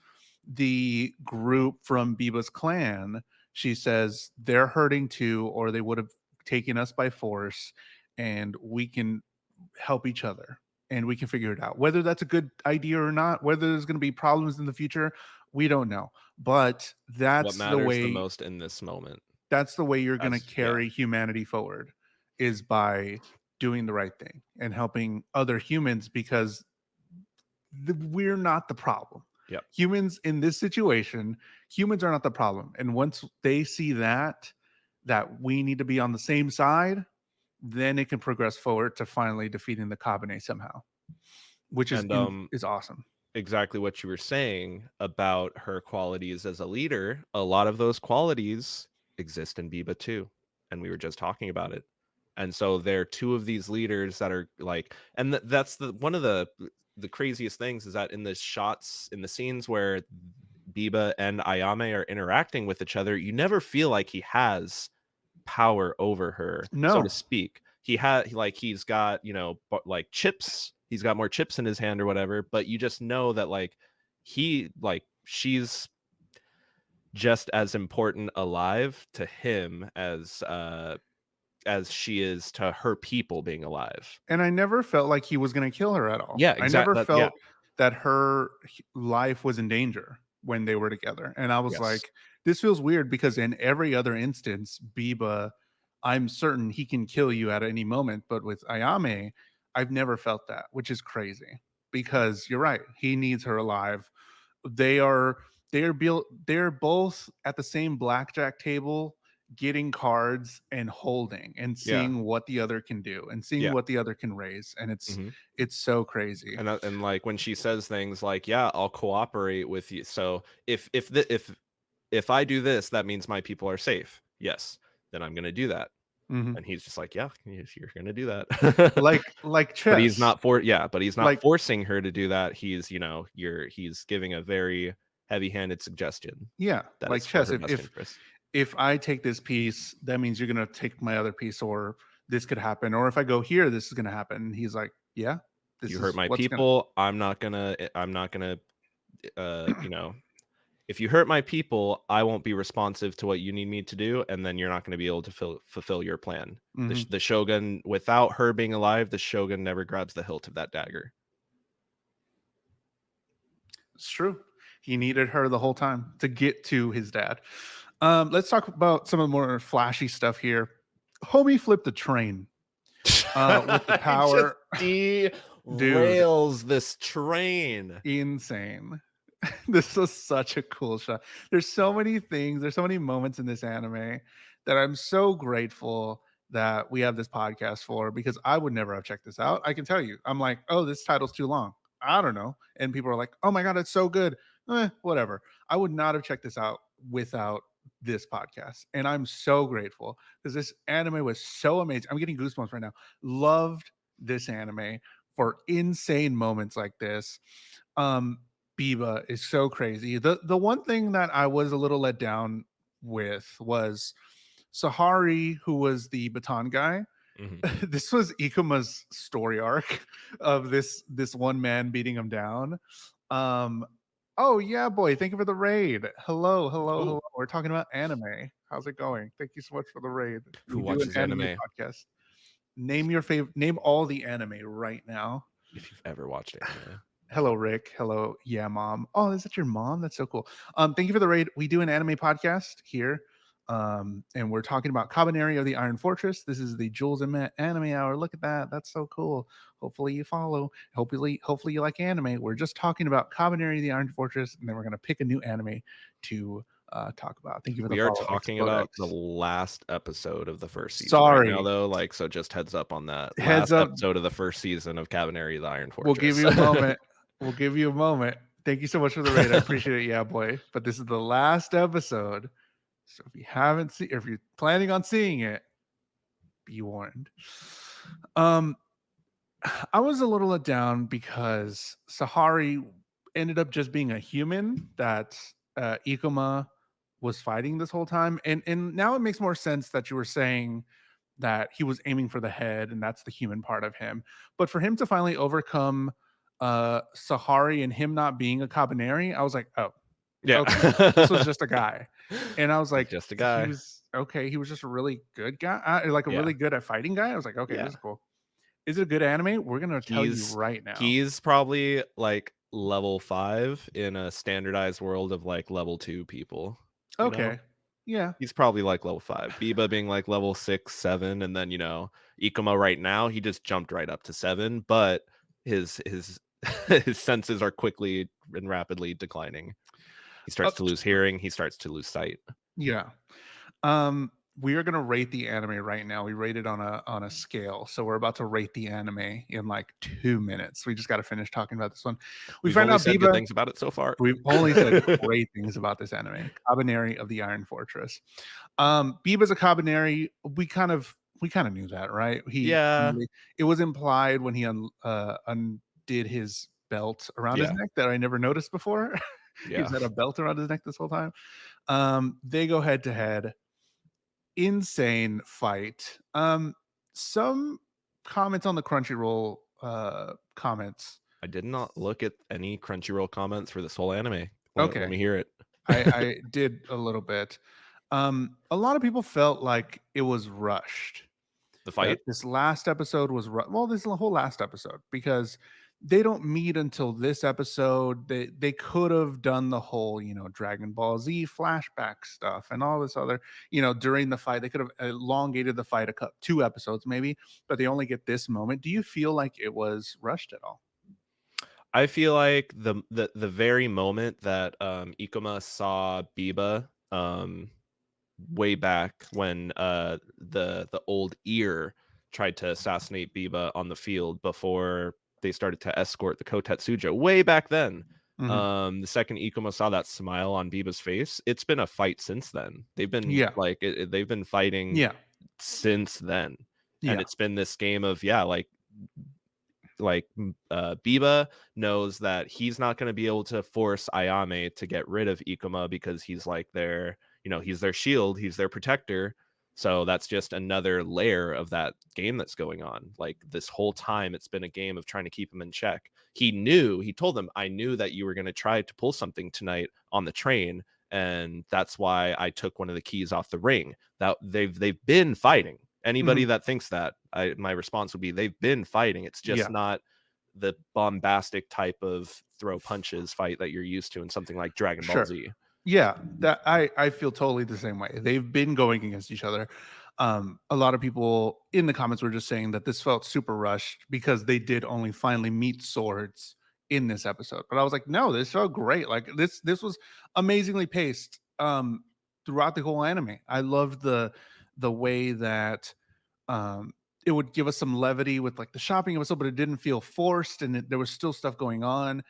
the group from Biba's clan. She says they're hurting too, or they would have taken us by force, and we can help each other and we can figure it out. Whether that's a good idea or not, whether there's going to be problems in the future, we don't know. But What that's the matters the way most in this moment. you're going to Yeah. carry humanity forward, is by doing the right thing and helping other humans, because we're not the problem. Yep. Humans in this situation, humans are not the problem. And once they see that we need to be on the same side, then it can progress forward to finally defeating the Kabane somehow, which is And is awesome. exactly what you were saying about her qualities as a leader, a lot of those qualities exist in Biba too. And we were just talking about it. And so there are two of these leaders that are like, and that's one of the craziest things is that in the shots, in the scenes where Biba and Ayame are interacting with each other, you never feel like he has power over her, so to No. speak. He's got, like chips. He's got more chips in his hand or whatever, but you just know that she's just as important alive to him as she is to her people being alive. And I never felt like he was going to kill her at all. Yeah, I never exactly. Yeah. felt that her life was in danger when they were together. And I was Yes. like, this feels weird, because in every other instance, Biba, I'm certain he can kill you at any moment. But with Ayame, I've never felt that, which is crazy, because you're right. He needs her alive. They are they're both at the same blackjack table, getting cards and holding and Yeah. seeing what the other can do and seeing Yeah. what the other can raise. And Hmm. it's so crazy. And like when she says things like, yeah, I'll cooperate with you, so if I do this, that means my people are safe. Yes, then I'm gonna do that. Mhm. And he's just like, yeah, you're gonna do that. Like But he's chess. not but he's not Like, forcing her to do that. He's giving a very heavy-handed suggestion yeah, that like it's for chess. her best interest. If I take this piece, that means you're gonna take my other piece, or this could happen, or if I go here, this is gonna happen. And he's like, yeah, this You hurt is my what's gonna people. I'm not gonna uh, you know, if you hurt my people, I won't be responsive to what you need me to do, and then you're not going to be able to fulfill your plan. Mhm. The shogun, without her being alive, the shogun never grabs the hilt of that dagger. It's true. He needed her the whole time to get to his dad. Let's talk about some of the more flashy stuff here. Homie flipped a train with the He just power. Dude, derails this train. insane. This was such a cool shot. There's so many things, there's so many moments in this anime that I'm so grateful that we have this podcast for, because I would never have checked this out. I can tell you, I'm like, oh, this title's too long. I don't know. And people are like, oh my God, it's so good. Whatever. I would not have checked this out without this podcast. And I'm so grateful because this anime was so amazing. I'm getting goosebumps right now. Loved this anime for insane moments like this. Um, Biba is so crazy. The one thing that I was a little let down with was Sahari, who was the baton guy. Mhm. This was Ikuma's story arc of this one man beating him down. Um, oh yeah, boy, thank you for the raid. Hello, hello, Ooh, hello. We're talking about anime. How's it going? Thank you so much for the raid. who We do an watches anime anime? podcast. Name your favorite. Name all the anime right now. If you've ever watched anime. Hello, Rick. Hello, yeah, mom. Oh, is that your mom? That's so cool. Thank you for the raid. We do an anime podcast here, and we're talking about Kabaneri of the Iron Fortress. This is the Jules and Matt Anime Hour. Look at that. That's so cool. Hopefully you follow. Hopefully you like anime. We're just talking about Kabaneri of the Iron Fortress, and then we're gonna pick a new anime to talk about. Thank you for the We are follow, talking Explode about the X. last episode of the first season right now, Sorry. though. Like, so just heads up on that. Heads Last up. episode of the first season of Kabaneri, the Iron We'll give Fortress. you a moment. We'll give you a moment. Thank you so much for the raid. I appreciate it. Yeah, boy. But this is the last episode. So if you haven't seen, or if you're planning on seeing it, be warned. Um, I was a little let down because Sahari ended up just being a human that Ikuma was fighting this whole time. And now it makes more sense that you were saying that he was aiming for the head and that's the human part of him. But for him to finally overcome Sahari and him not being a Kabaneri, I was like, oh, Yeah. okay, this was just a guy. And I was He's like, just a he guy. was okay. He was just a really good guy, like a Yeah. really good at fighting guy. I was like, okay, Yeah. this is cool. Is it a good anime? We're gonna tell you He's right now. he's probably like level 5 in a standardized world of like level 2 people. You know? Okay, yeah, He's probably like level 5. Biba being like level 6, 7, and then Ikuma right now, he just jumped right up to 7, but his his senses are quickly and rapidly declining. He uh, starts to lose hearing, he starts to lose sight. yeah. We are gonna rate the anime right now. We rate it on a scale, so we're about to rate the anime in like 2 minutes. We just got to finish talking about this one. We We've find only out said good Biba. things about it so far. We've only said great things about this anime. Kabaneri of the Iron Fortress. Biba's a Kabaneri. We kind of knew that, right? Yeah. It was implied when he undid his belt around his Yeah. neck that I never noticed before. He's Yeah. had a belt around his neck this whole time. They go head to head. Insane fight. Some comments on the Crunchyroll comments. I did not look at any Crunchyroll comments for this whole anime. Let Okay, me hear it. I did a little bit. A lot of people felt like it was rushed. The That fight? this last episode was well, this whole last episode, because they don't meet until this episode. They could have done the whole, Dragon Ball Z flashback stuff and all this other, during the fight. They could have elongated the fight 2 episodes maybe, but they only get this moment. Do you feel like it was rushed at all? I feel like the very moment that Ikuma saw Biba way back when the old ear tried to assassinate Biba on the field before they started to escort the Kotetsujo way back then. Mhm. The second Ikuma saw that smile on Biba's face, it's been a fight since then. They've been Yeah. like they've been fighting Yeah. since then, and Yeah. it's been this game of Biba knows that he's not going to be able to force Ayame to get rid of Ikuma because he's like he's their shield, he's their protector. So that's just another layer of that game that's going on. Like this whole time, it's been a game of trying to keep him in check. He told them, I knew that you were going to try to pull something tonight on the train. And that's why I took one of the keys off the ring. That they've been fighting. Anybody Mhm. that thinks that, my response would be they've been fighting. It's just Yeah, not the bombastic type of throw punches fight that you're used to in something like Dragon Ball sure. Z. Yeah, that I feel totally the same way. They've been going against each other. A lot of people in the comments were just saying that this felt super rushed because they did only finally meet swords in this episode. But I was like, no, this felt great. Like this was amazingly paced throughout the whole anime. I loved the way that um it would give us some levity with like the shopping episode, but it didn't feel forced, and there was still stuff going on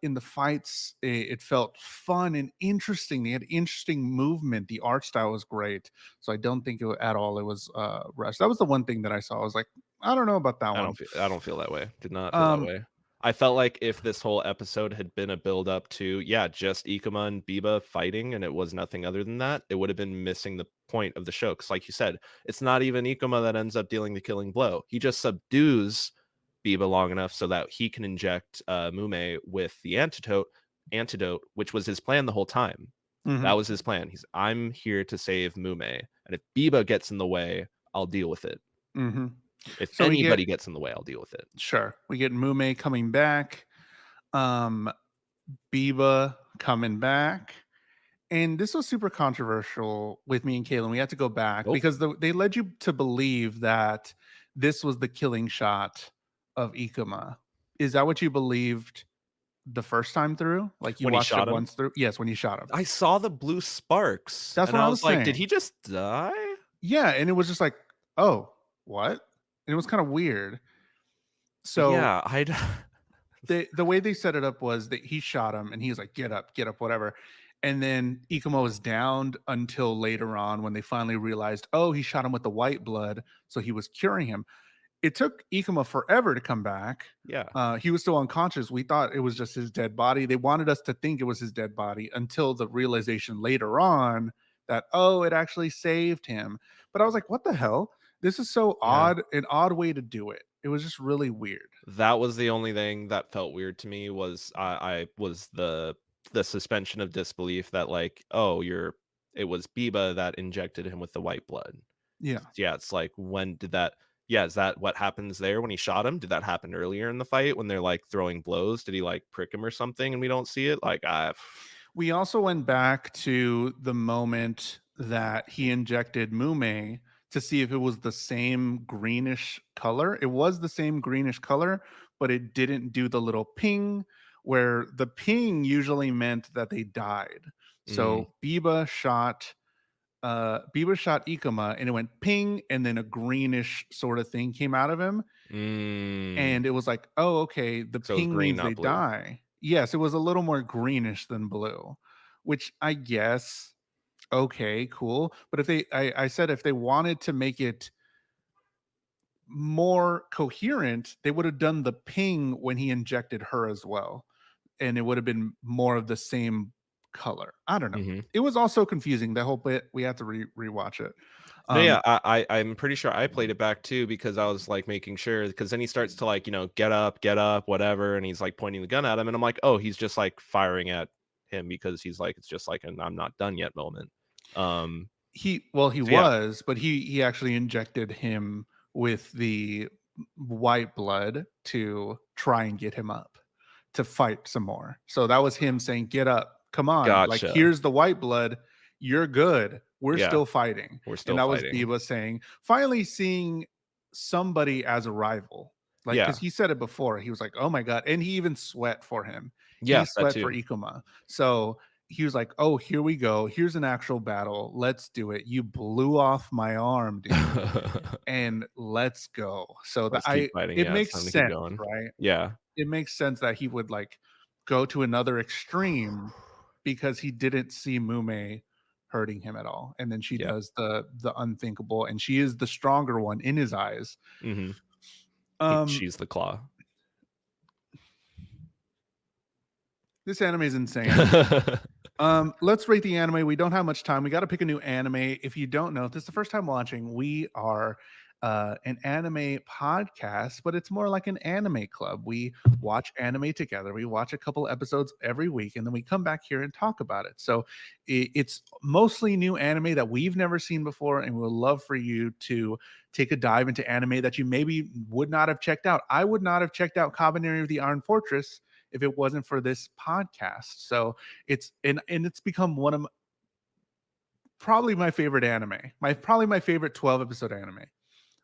in the fights. It felt fun and interesting. They had interesting movement. The art style was great, so I don't think at all it was rushed. That was the one thing that I saw. I was like, I don't know about that one. I don't feel that way. Did not feel that um way. I felt like if this whole episode had been a build up to, yeah, just Ikuma and Biba fighting and it was nothing other than that, it would have been missing the point of the show. Because like you said, it's not even Ikuma that ends up dealing the killing blow. He just subdues Biba long enough so that he can inject Mume with the antidote, which was his plan the whole time. That mhm, was his plan. I'm here to save Mume, and if Biba gets in the way, I'll deal with it. mhm. If So we get anybody gets in the way, I'll deal with it. sure we get Mume coming back, um Biba coming back. And this was super controversial with me and Kaylin. We had to go back Oh, because they led you to believe that this was the killing shot of Ikuma. Is that what you believed the first time through? Like you when he watched it shot him? once through? Yes, when you shot him. I saw the blue sparks, That's and what I I was was like, "Did saying. he just die?" Yeah, and it was just like, oh, what? And it was kind of weird. So Yeah, I'd the way they set it up was that he shot him and he was like, get up, whatever. And then Ikumo was downed until later on when they finally realized, oh, he shot him with the white blood. So he was curing him. It took Ikumo forever to come back. yeah. He was still unconscious. We thought it was just his dead body. They wanted us to think it was his dead body until the realization later on that, oh, it actually saved him. But I was like, what the hell? This is so Yeah. odd, an odd way to do it. It was just really weird. That was the only thing that felt weird to me was I was the suspension of disbelief that like, "Oh, it was Biba that injected him with the white blood." Yeah. Yeah, it's like, when did that yeah, is that what happens there when he shot him? Did that happen earlier in the fight when they're, like, throwing blows? Did he, like, prick him or something and we don't see it? Like, I We also went back to the moment that he injected Mume to see if it was the same greenish color. It was the same greenish color, but it didn't do the little ping where the ping usually meant that they died. mm, So Biba shot Ikuma and it went ping and then a greenish sort of thing came out of him mm. and it was like, "Oh, okay, the So it was ping green, means not they blue. die." Yes, it was a little more greenish than blue, which I guess, okay, cool. But if I said if they wanted to make it more coherent, they would have done the ping when he injected her as well, and it would have been more of the same color. I don't know. Mhm. It was also confusing. That whole bit we had to rewatch it. No, Um, yeah, I'm pretty sure I played it back too because I was, like, making sure because then he starts to, like, get up, whatever," and he's, like, pointing the gun at him, and I'm like, "Oh, he's just, like, firing at him because he's like, it's just like an 'I'm not done yet' moment." Um, he so yeah, was, but he actually injected him with the white blood to try and get him up to fight some more. So that was him saying, "Get up. Come on. Like gotcha. here's the white blood. You're good. We're Yeah, still fighting." we're And still that was fighting. Biba saying, finally seeing somebody as a rival. Like cuz Yeah. he said it before. He was like, "Oh my god." And he even sweat for him. He Yes, that sweat for too. Ikuma. So he was like, "Oh, here we go. Here's an actual battle. Let's do it. You blew off my arm, dude, and let's go." So that Let's keep I fighting, it yeah, it's makes time to keep sense, going. right? Yeah. It makes sense that he would like go to another extreme because he didn't see Mume hurting him at all. And then she Yeah. does the unthinkable and she is the stronger one in his eyes. Mhm. Um She's the claw. this anime is insane. Let's rate the anime. We don't have much time. We got to pick a new anime. If you don't know, if this is the first time watching, we are an anime podcast, but it's more like an anime club. We watch anime together. We watch a couple episodes every week, and then we come back here and talk about it. So it's mostly new anime that we've never seen before, and we'll love for you to take a dive into anime that you maybe would not have checked out. I would not have checked out Kabaneri of the Iron Fortress if it wasn't for this podcast. So and it's become one of probably my favorite anime. Probably my favorite 12 episode anime.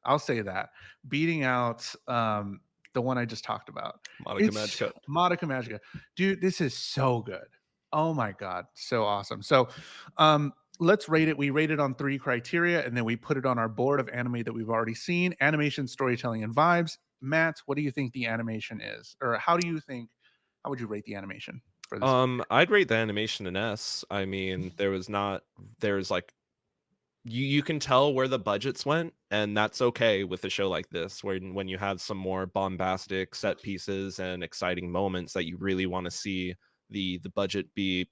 I'll say that. Beating out the one I just talked about. Monica It's Magica. Madoka Magica. Dude, this is so good. Oh my god, so awesome. So let's rate it. We rate it on 3 criteria and then we put it on our board of anime that we've already seen: animation, storytelling, and vibes. Matt, what do you think the animation is? Or how would you rate the animation for this? I'd rate the animation an S. I mean, there's like you can tell where the budgets went, and that's okay with a show like this, where when you have some more bombastic set pieces and exciting moments that you really want to see the budget be,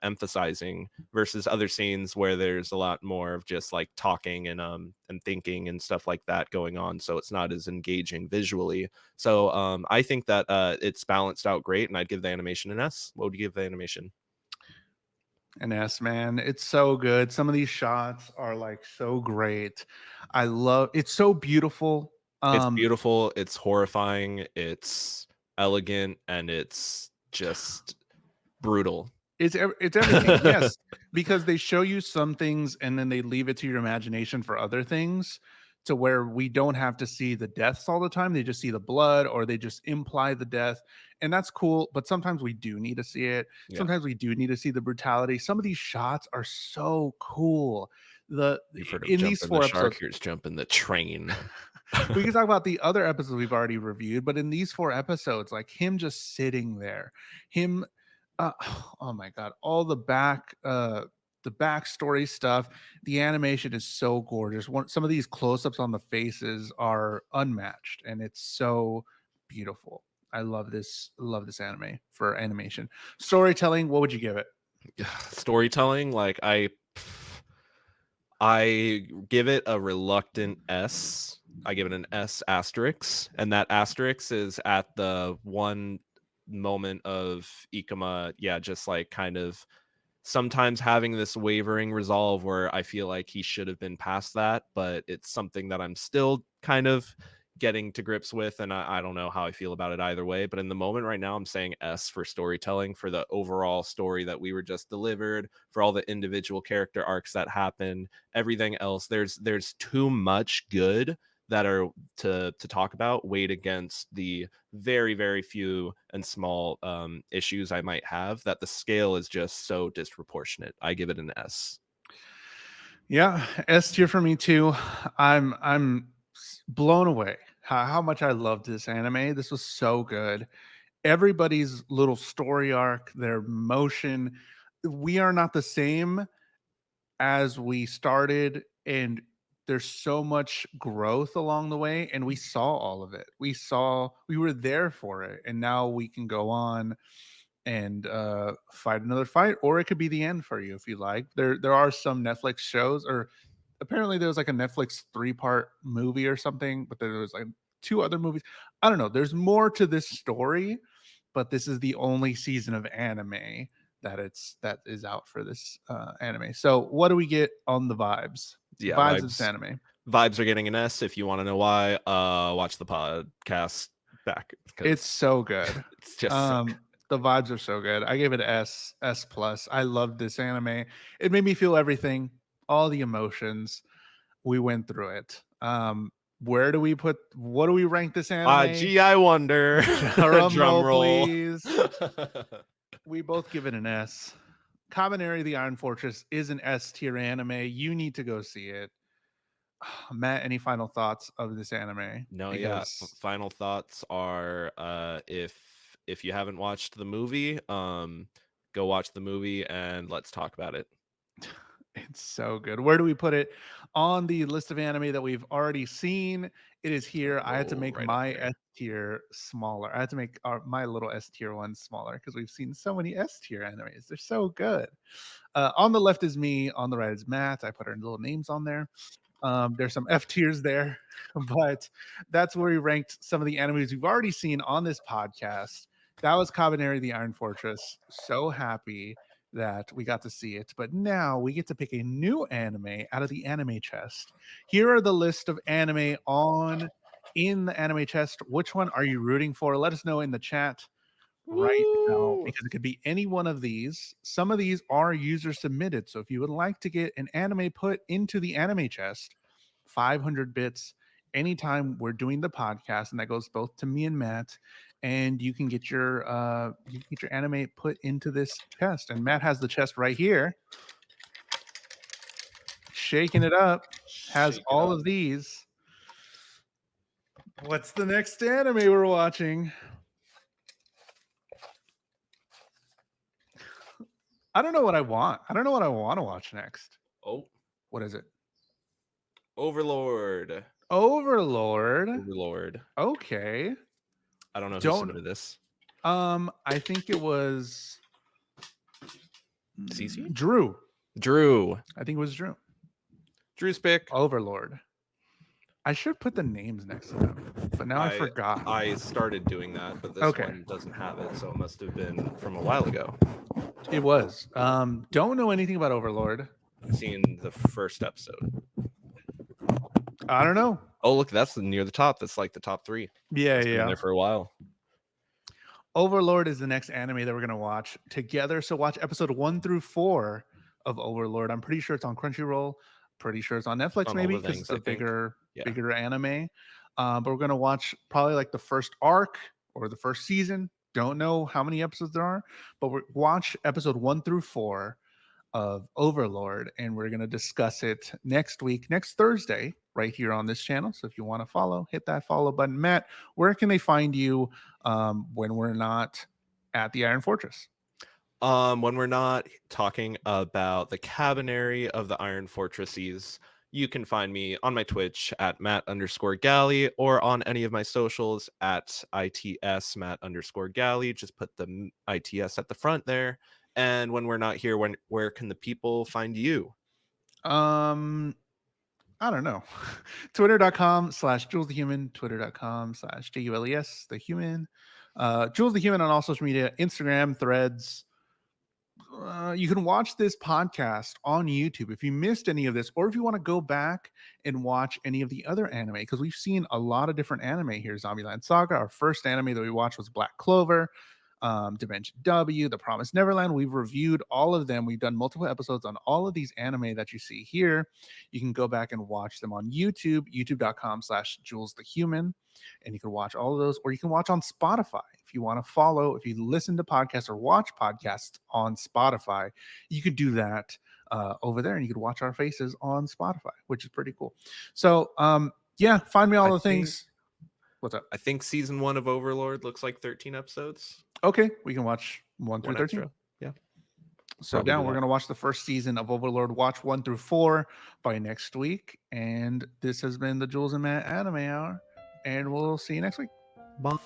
emphasizing, versus other scenes where there's a lot more of just like talking and thinking and stuff like that going on, so it's not as engaging visually. So I think that it's balanced out great, and I'd give the animation an S. What would you give the animation? An S, man. It's so good. Some of these shots are like so great. It's so beautiful. It's Um beautiful, it's horrifying, it's elegant, and it's just brutal. it's everything. Yes, because they show you some things and then they leave it to your imagination for other things, to where we don't have to see the deaths all the time. They just see the blood or they just imply the death. And that's cool, but sometimes we do need to see it. Yeah, Sometimes we do need to see the brutality. Some of these shots are so cool. you've heard of In these jumping the 4 shark, episodes, here's jumping the train. we can talk about the other episodes we've already reviewed, but in these 4 episodes, like him just sitting there, him, uh, oh my god, all the backstory stuff. The animation is so gorgeous. Some of these close-ups on the faces are unmatched, and it's so beautiful. I love this anime for animation. Storytelling, what would you give it? Storytelling, like I give it a reluctant S. I give it an S asterisk, and that asterisk is at the one moment of Ikuma, yeah, just like kind of sometimes having this wavering resolve where I feel like he should have been past that, but it's something that I'm still kind of getting to grips with, and I don't know how I feel about it either way. But in the moment right now, I'm saying S for storytelling, for the overall story that we were just delivered, for all the individual character arcs that happen, everything else. There's too much good that are to talk about, weighed against the very very few and small issues I might have, that the scale is just so disproportionate. I give it an S. Yeah, S tier for me too. I'm blown away how much I loved this anime. This was so good. Everybody's little story arc, their motion. We are not the same as we started, and there's so much growth along the way, and we saw all of it. We were there for it, and now we can go on and fight another fight, or it could be the end for you if you like. There are some Netflix shows, or apparently there was like a Netflix 3-part movie or something, but there was like 2 other movies. I don't know. There's more to this story, but this is the only season of anime that is out for this anime. So what do we get on the vibes? Yeah, Vibes of this anime. vibes are getting an S. If you want to know why, watch the podcast back, It's because so good. it's just so good. The vibes are so good. I gave it S plus. I loved this anime. It made me feel everything, all the emotions. We went through it. What do we rank this anime? Gee, I wonder. Drum Drum roll, roll. please. We both give it an S. Kabaneri the Iron Fortress is an S tier anime. You need to go see it. Matt, any final thoughts of this anime? No, yeah. Because Final thoughts are, if you haven't watched the movie, go watch the movie and let's talk about it. it's so good. Where do we put it on the list of anime that we've already seen? It is here. I had to Oh, make right up my S there. tier smaller. I had to make my little S tier one smaller because we've seen so many S tier animes. They're so good. On the left is me. On the right is Matt. I put our little names on there. There's some F tiers there, but that's where we ranked some of the animes we've already seen on this podcast. That was Kabaneri, the Iron Fortress. So happy that we got to see it. But now we get to pick a new anime out of the anime chest. Here are the list of anime on in the anime chest. Which one are you rooting for? Let us know in the chat right now Woo! because it could be any one of these. Some of these are user submitted. So if you would like to get an anime put into the anime chest, 500 bits anytime we're doing the podcast, and that goes both to me and Matt. And you can get your anime put into this chest. And Matt has the chest right here, shaking it up, has Shake it all up. of these. What's the next anime we're watching? I don't know what I want. I don't know what I want to watch next. Oh, What is it? Overlord. Overlord. Overlord. Okay. I don't know who Don't submitted this. I think it was CC? Drew. Drew. I think it was Drew. Drew's pick. Overlord. I should put the names next to them, but now I forgot. I started doing that, but this Okay. one doesn't have it, so it must have been from a while ago. It was. Don't know anything about Overlord. I've seen the first episode. I don't know. Oh, look, that's near the top. That's like the top 3. Yeah, It's been yeah. there for a while. Overlord is the next anime that we're gonna watch together. So watch episode 1 through 4 of Overlord. I'm pretty sure it's on Crunchyroll. Pretty sure it's on Netflix, On all maybe the because things, it's a I think. bigger anime. But we're gonna watch probably like the first arc or the first season. Don't know how many episodes there are, but we watch episode 1 through 4 of Overlord, and we're gonna discuss it next week, next Thursday, right here on this channel. So if you want to follow, hit that follow button. Matt, where can they find you when we're not at the Iron Fortress? When we're not talking about the KABANERI of the Iron Fortresses, you can find me on my Twitch at Matt_Galley or on any of my socials at ITS Matt_Galley. Just put the ITS at the front there. And when we're not here, where can the people find you? I don't know. Twitter.com/JulesTheHuman, Twitter.com/JULES the human. Jules the Human on all social media, Instagram, Threads. You can watch this podcast on YouTube if you missed any of this, or if you want to go back and watch any of the other anime, because we've seen a lot of different anime here. Zombieland Saga, our first anime that we watched was Black Clover, Dimension W, The Promised Neverland. We've reviewed all of them. We've done multiple episodes on all of these anime that you see here. You can go back and watch them on YouTube, youtube.com/JulesTheHuman, and you can watch all of those, or you can watch on Spotify. If you want to follow, if you listen to podcasts or watch podcasts on Spotify, you could do that over there, and you could watch our faces on Spotify, which is pretty cool. So, yeah, find me all the things. What's up? I think season 1 of Overlord looks like 13 episodes. Okay, we can watch 1 through One 13. extra. Yeah. So Probably down, do we're that. going to watch the first season of Overlord, watch 1 through 4 by next week. And this has been the Jules and Matt Anime Hour, and we'll see you next week. Bye.